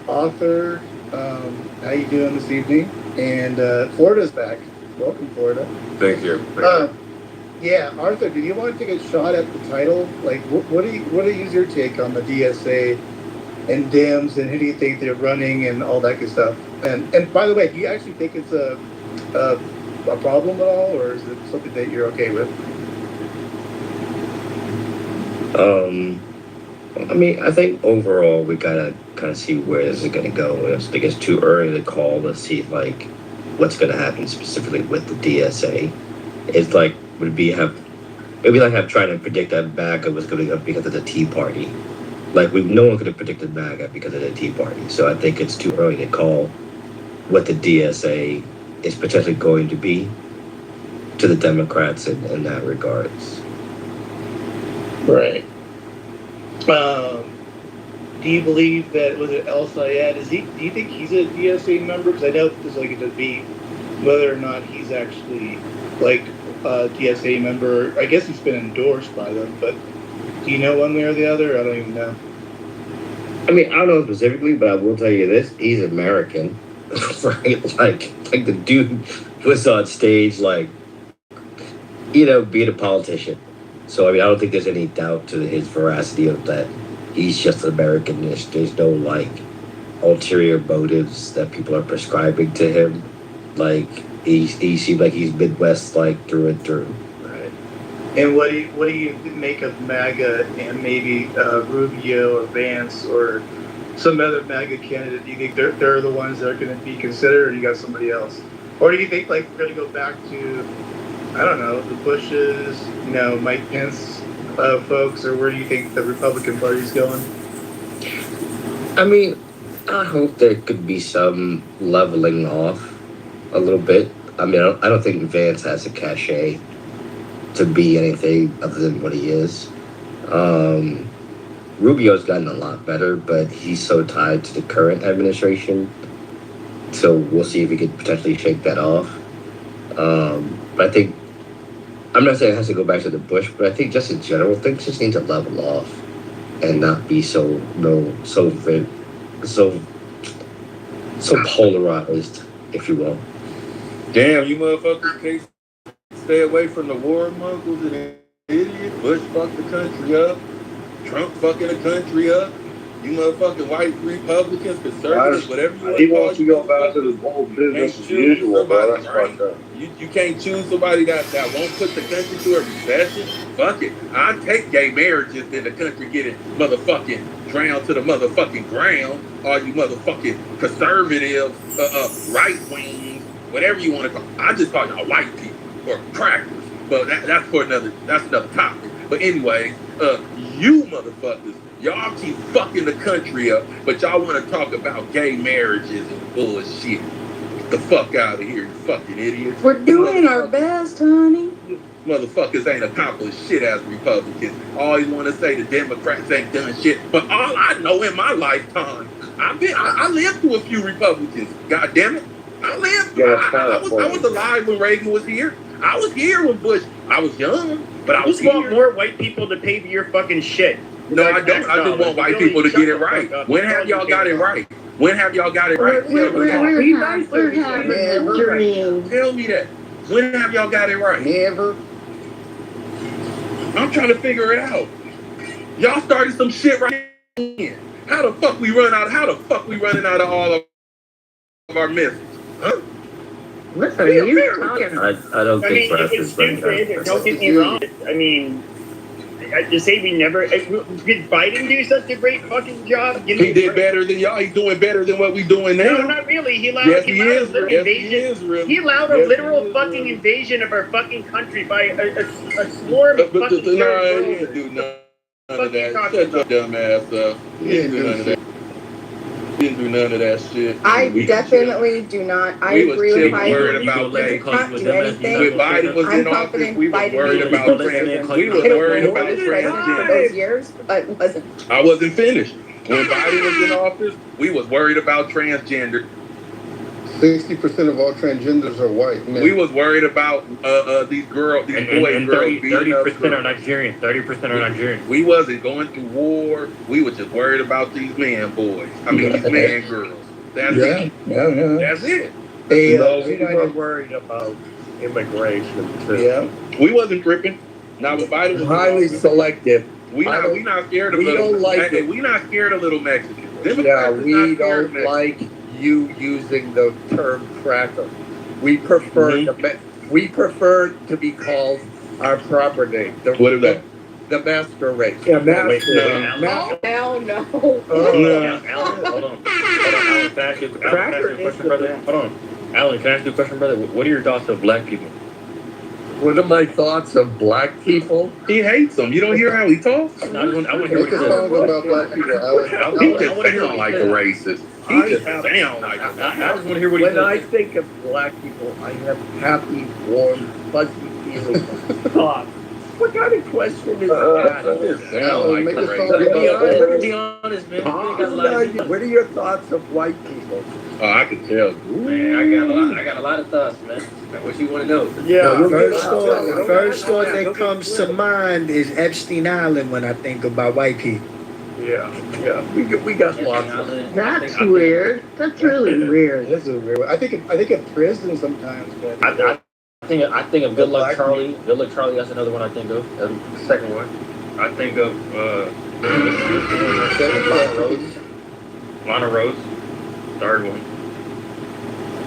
Arthur, how you doing this evening? And Florida's back. Welcome, Florida. Thank you. Yeah, Arthur, do you want to take a shot at the title? Like, what is your take on the DSA and Dems, and who do you think they're running, and all that good stuff? And by the way, do you actually think it's a problem at all, or is it something that you're okay with? I mean, I think overall we gotta kind of see where this is gonna go. I think it's too early to call to see like what's gonna happen specifically with the DSA. It's like it'd be like trying to predict that MAGA was going to go because of the Tea Party. Like no one could have predicted MAGA because of the Tea Party. So I think it's too early to call what the DSA is potentially going to be to the Democrats in that regards. Right. Do you believe that, was it El Sayed? Do you think he's a DSA member? Because I know there's like a debate whether or not he's actually like a DSA member. I guess he's been endorsed by them, but do you know one way or the other? I don't even know. I mean, I don't know specifically, but I will tell you this: he's American, right? Like the dude was on stage, like, being a politician. So I mean, I don't think there's any doubt to his veracity of that. He's just American. There's no like ulterior motives that people are prescribing to him. Like he seems like he's Midwest like through and through. Right. And what do you make of MAGA and maybe Rubio or Vance or some other MAGA candidate? Do you think they're the ones that are going to be considered, or do you got somebody else? Or do you think like we're going to go back to, I don't know, the Bushes, Mike Pence folks, or where do you think the Republican Party's going? I mean, I hope there could be some leveling off a little bit. I mean, I don't think Vance has a cachet to be anything other than what he is. Rubio's gotten a lot better, but he's so tied to the current administration. So we'll see if he could potentially shake that off. But I think, I'm not saying it has to go back to the Bush, but I think just in general, things just need to level off and not be so polarized, if you will. Damn, you motherfuckers can't stay away from the war mongrels and idiots. Bush fucked the country up. Trump fucking the country up. You motherfucking white Republicans, conservatives, whatever you want He to call wants to go back to the whole business as usual, bro. That's fucked up. You can't choose somebody that won't put the country to a recession. Fuck it. I'd take gay marriages than the country getting motherfucking drowned to the motherfucking ground. All you motherfucking conservative, right wings, whatever you want to call. I just call y'all white people or crackers. But that's another topic. But anyway, you motherfuckers, y'all keep fucking the country up, but y'all want to talk about gay marriages and bullshit. Get the fuck out of here, you fucking idiots. We're doing our best, honey. Motherfuckers ain't accomplished shit as Republicans. All you want to say the Democrats ain't done shit. But all I know in my lifetime, I lived through a few Republicans. God damn it. I lived. I was alive when Reagan was here. I was here when Bush. I was young, but I was just want here. more white people to pay for your fucking shit. No, I don't. I just want white people to get it right. When have y'all got it right? When have y'all got it right? We're having a dream. Tell me that. When have y'all got it right? Never. I'm trying to figure it out. Y'all started some shit right here. How the fuck we running out of all of our methods? Huh? What are you talking about? I don't think Brass is running out. Don't get me wrong. I mean, to say we never did Biden do such a great fucking job? He did better than y'all. He's doing better than what we doing now. No, not really. He allowed, Yes, he he allowed is. a literal Yes, he invasion. is, really. He allowed a Yes, he literal is, fucking really. invasion of our fucking country by a swarm of But fucking no, terrorists. he didn't do none of Fuck you that. talking Shut about? your dumb ass up. He didn't do none of that. He didn't do none of that shit. I We- definitely do not. I We was agree with chilling, Heidi. worried You about that. can't do anything. When Biden was I'm in office, confident we was Biden worried did about president. trans. We was I don't worried know about what president transgender. those years, but it wasn't. I wasn't finished. When Biden was in office, we was worried about transgender. 60% of all transgenders are white men. We was worried about these girls, these boys, And girls. 30% are Nigerian. 30% are Nigerian. We wasn't going through war. We were just worried about these man boys. I mean, these man girls. That's it. Yeah. That's it. Hey, We were worried about immigration too. Yeah. We wasn't tripping. Now with Biden was Highly selective. We not scared of we little. don't like hey, it. we not scared of little Mexicans. Yeah, Democrats is we not scared of don't Mexicans. like you using the term cracker. We prefer we prefer to be called our proper name. What is that? The master race. Yeah, Wait, master. Hell no. Alan, hold on. Alan, can I ask you a question, brother? Hold on. Alan, can I ask you a question, brother? What are your thoughts of black people? What are my thoughts of black people? He hates them. You don't hear how he talks? I want to hear what he Make a song says. about black people, Alex. He just sound like a racist. He just sound like a I just want to hear what he When I says. think of black people, I have happy, warm, fuzzy feelings. Thoughts. What kind of question is that? sound like Make a a song racist. Be honest, man. You got a lot of What are your thoughts of white people? Oh, I can tell. Man, I got a lot of thoughts, man. What you want to know? Yeah, No, first thought that comes to mind is Epstein Island when I think about white people. Yeah. We got lots of them. That's weird. That's really weird. This is weird. I think of prison sometimes, but I think of Good Luck Charlie. Good Luck Charlie. That's another one I think of. That's the second one. I think of Lana Rose. Third one.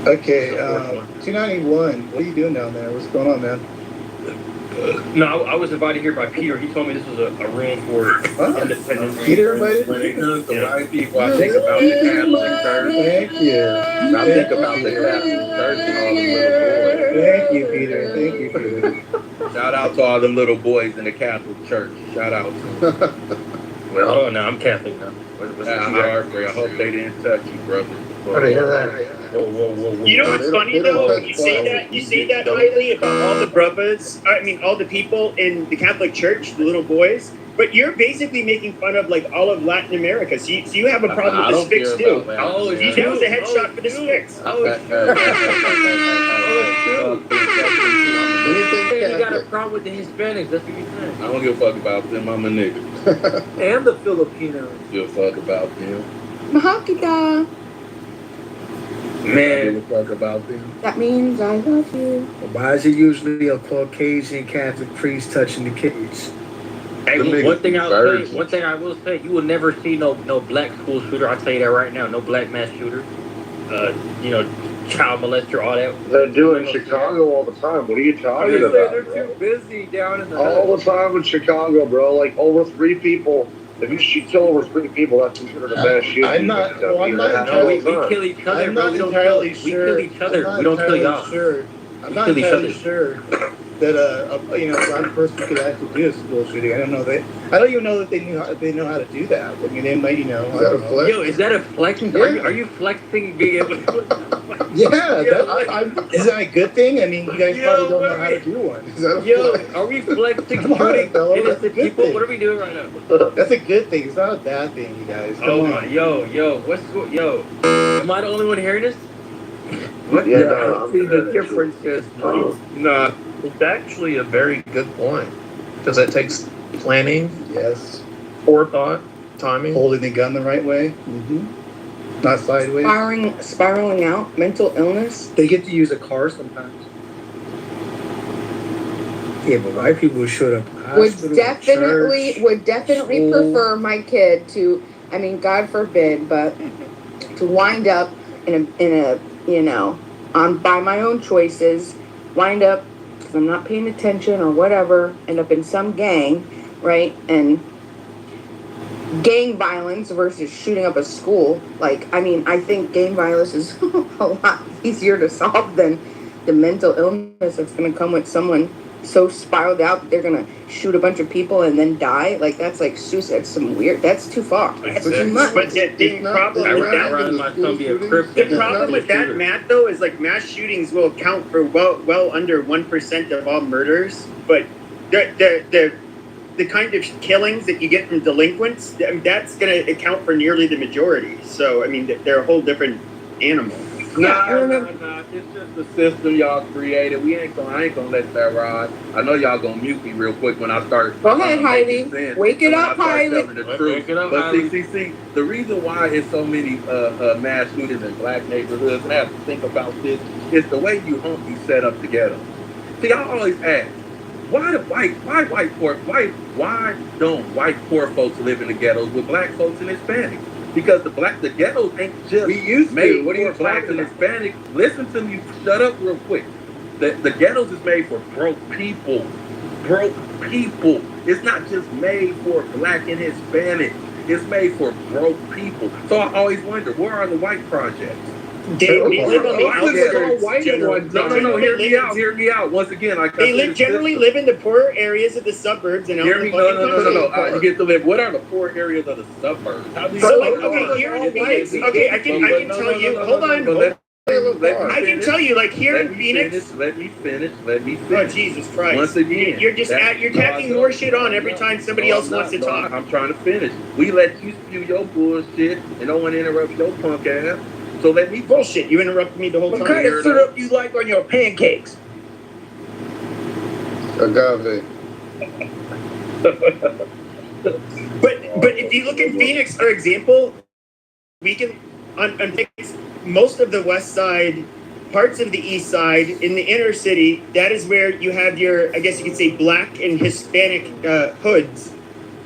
okay. 291. What are you doing down there? What's going on, man? No, I was invited here by Peter. He told me this was a room for independent. Peter invited? When it comes to white people, I think about the Catholic Church. Thank you. I think about the Catholic Church and all them little boys. Thank you, Peter. Thank you, Peter. Shout out to all them little boys in the Catholic Church. Shout out to them. Well, no, I'm Catholic now. I hope they didn't touch you, brother. Whoa. You know what's funny though? You say that highly about all the brothers. I mean, all the people in the Catholic Church, the little boys. But you're basically making fun of like all of Latin America. So you have a problem with the Spix too. Oh, That was a headshot for the Spix. You got a problem with the Hispanics? That's what you're saying. I don't give a fuck about them. I'm a nigga. And the Filipinos. Give a fuck about them. Mahakita. Man, Give a fuck about them. That means I love you. Why is it usually a Caucasian Catholic priest touching the kids? hey, Them one niggas thing be I'll virgins. say, one thing I will say, you will never see no black school shooter. I'll tell you that right now. No black mass shooter. Child molester, all that. They do in Chicago all the time. What are you talking about, They're bro? too busy down in the All the time in Chicago, bro. Like over 3 people. If you kill over 3 people, that's considered a mass shooting. I'm not No, we kill each other, I'm bro. not We don't entirely kill. sure. We kill each other. I'm not We don't kill entirely y'all. Sure. I'm not kill each entirely other. sure that a black person could actually do a school shooting. I don't know that. I don't even know that they know how to do that. I mean, they might, I don't know. Yo, is that a flexing? Yeah. Are you flexing being able to? Yeah, is that a good thing? I mean, you guys probably don't know how to do one. Is that a Yo, are we flexing Come on, shooting fellas, that's a innocent good people? thing. What are we doing right now? That's a good thing. It's not a bad thing, you guys. Come Oh on. my, yo, yo. Am I the only one hearing this? What? Yeah, Yeah, see, the difference is, Nah. it's actually a very good point. Because that takes planning, Yes. forethought, timing. Holding the gun the right way. Not sideways. Spiraling out. Mental illness. They get to use a car sometimes. Yeah, but white people should have. Would definitely prefer my kid to, I mean, God forbid, but to wind up in a by my own choices, wind up because I'm not paying attention or whatever, end up in some gang, right? And gang violence versus shooting up a school. Like, I mean, I think gang violence is a lot easier to solve than the mental illness that's going to come with someone so spiraled out that they're going to shoot a bunch of people and then die. Like, that's like suicide. That's some weird, that's too far. That's too much. But the problem with that, the problem with that, Matt, though, is like mass shootings will account for well under 1% of all murders, but the kind of killings that you get from delinquents, that's going to account for nearly the majority. So, I mean, they're a whole different animal. Nah. It's just the system y'all created. I ain't gonna let that ride. I know y'all gonna mute me real quick when I start. Go ahead, Heidi. Wake it up, Heidi. Wake it up, see, the reason why it's so many mass shootings in black neighborhoods, and I have to think about this, is the way you set up the ghetto. See, I always ask, why don't white poor folks live in the ghettos with black folks and Hispanics? Because the ghettos ain't just made for blacks and Hispanics. Listen to me, shut up real quick. The ghettos is made for broke people. Broke people. It's not just made for black and Hispanic. It's made for broke people. So I always wonder, where are the white projects? They live on the outskirts. No, hear me out. Once again, they generally live in the poorer areas of the suburbs and hear me. No. You get to live. What are the poor areas of the suburbs? Okay, here in Phoenix. Okay, I can tell you. Hold on. I can tell you, like here in Phoenix. Let me finish. Oh Jesus Christ! Once again, you're tacking more shit on every time somebody else wants to talk. I'm trying to finish. We let you spew your bullshit and no one interrupt your punk ass. So let me bullshit. You interrupted me the whole time. What kind of syrup you like on your pancakes? Agave. But if you look at Phoenix, for example, we can on most of the west side, parts of the east side, in the inner city, that is where you have your, I guess you could say, black and Hispanic hoods.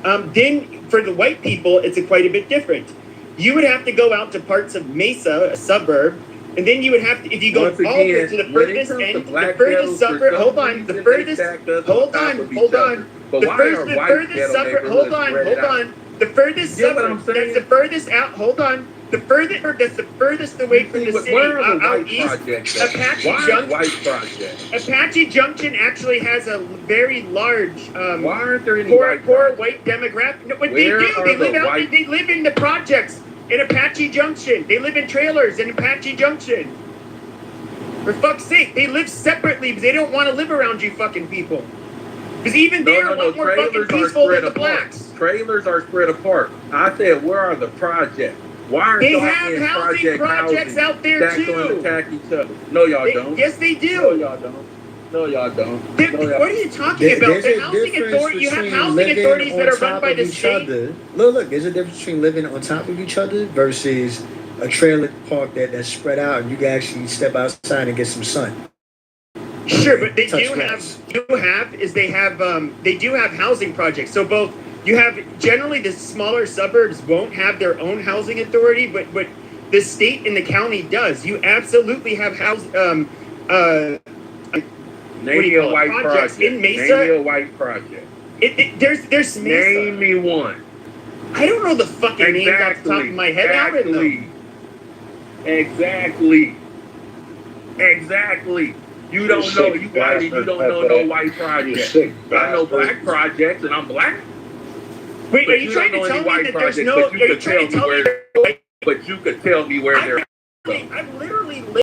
Then for the white people, it's quite a bit different. You would have to go out to parts of Mesa, a suburb, and then you would have to, if you go all the way to the furthest end, the furthest suburb, hold on, the furthest suburb, hold on, the furthest suburb, that's the furthest out, hold on, that's the furthest away from the city, out east, Apache Junction actually has a very large, why aren't there any poor white demographic. No, but they do. They live in the projects in Apache Junction. They live in trailers in Apache Junction. For fuck's sake, they live separately because they don't want to live around you fucking people. Because even they're a lot more fucking peaceful than the blacks. Trailers are spread apart. I said, where are the projects? Why aren't they have housing projects out there too? Attack each other. No, y'all don't. Yes, they do. No, y'all don't. What are you talking about? The housing authority. You have housing authorities that are run by the state. Look, there's a difference between living on top of each other versus a trailer park that's spread out and you can actually step outside and get some sun. Sure, but they do have housing projects. So both. You have generally the smaller suburbs won't have their own housing authority, but the state and the county does. You absolutely have Name a white project in Mesa. Name a white project. There's Mesa. Name me one. I don't know the fucking name off the top of my head. Exactly. You don't know. You white. You don't know no white projects. I know black projects, and I'm black. Wait, are you trying to tell me that there's no? Are you trying to tell me? But you could tell me where they're. I've literally lived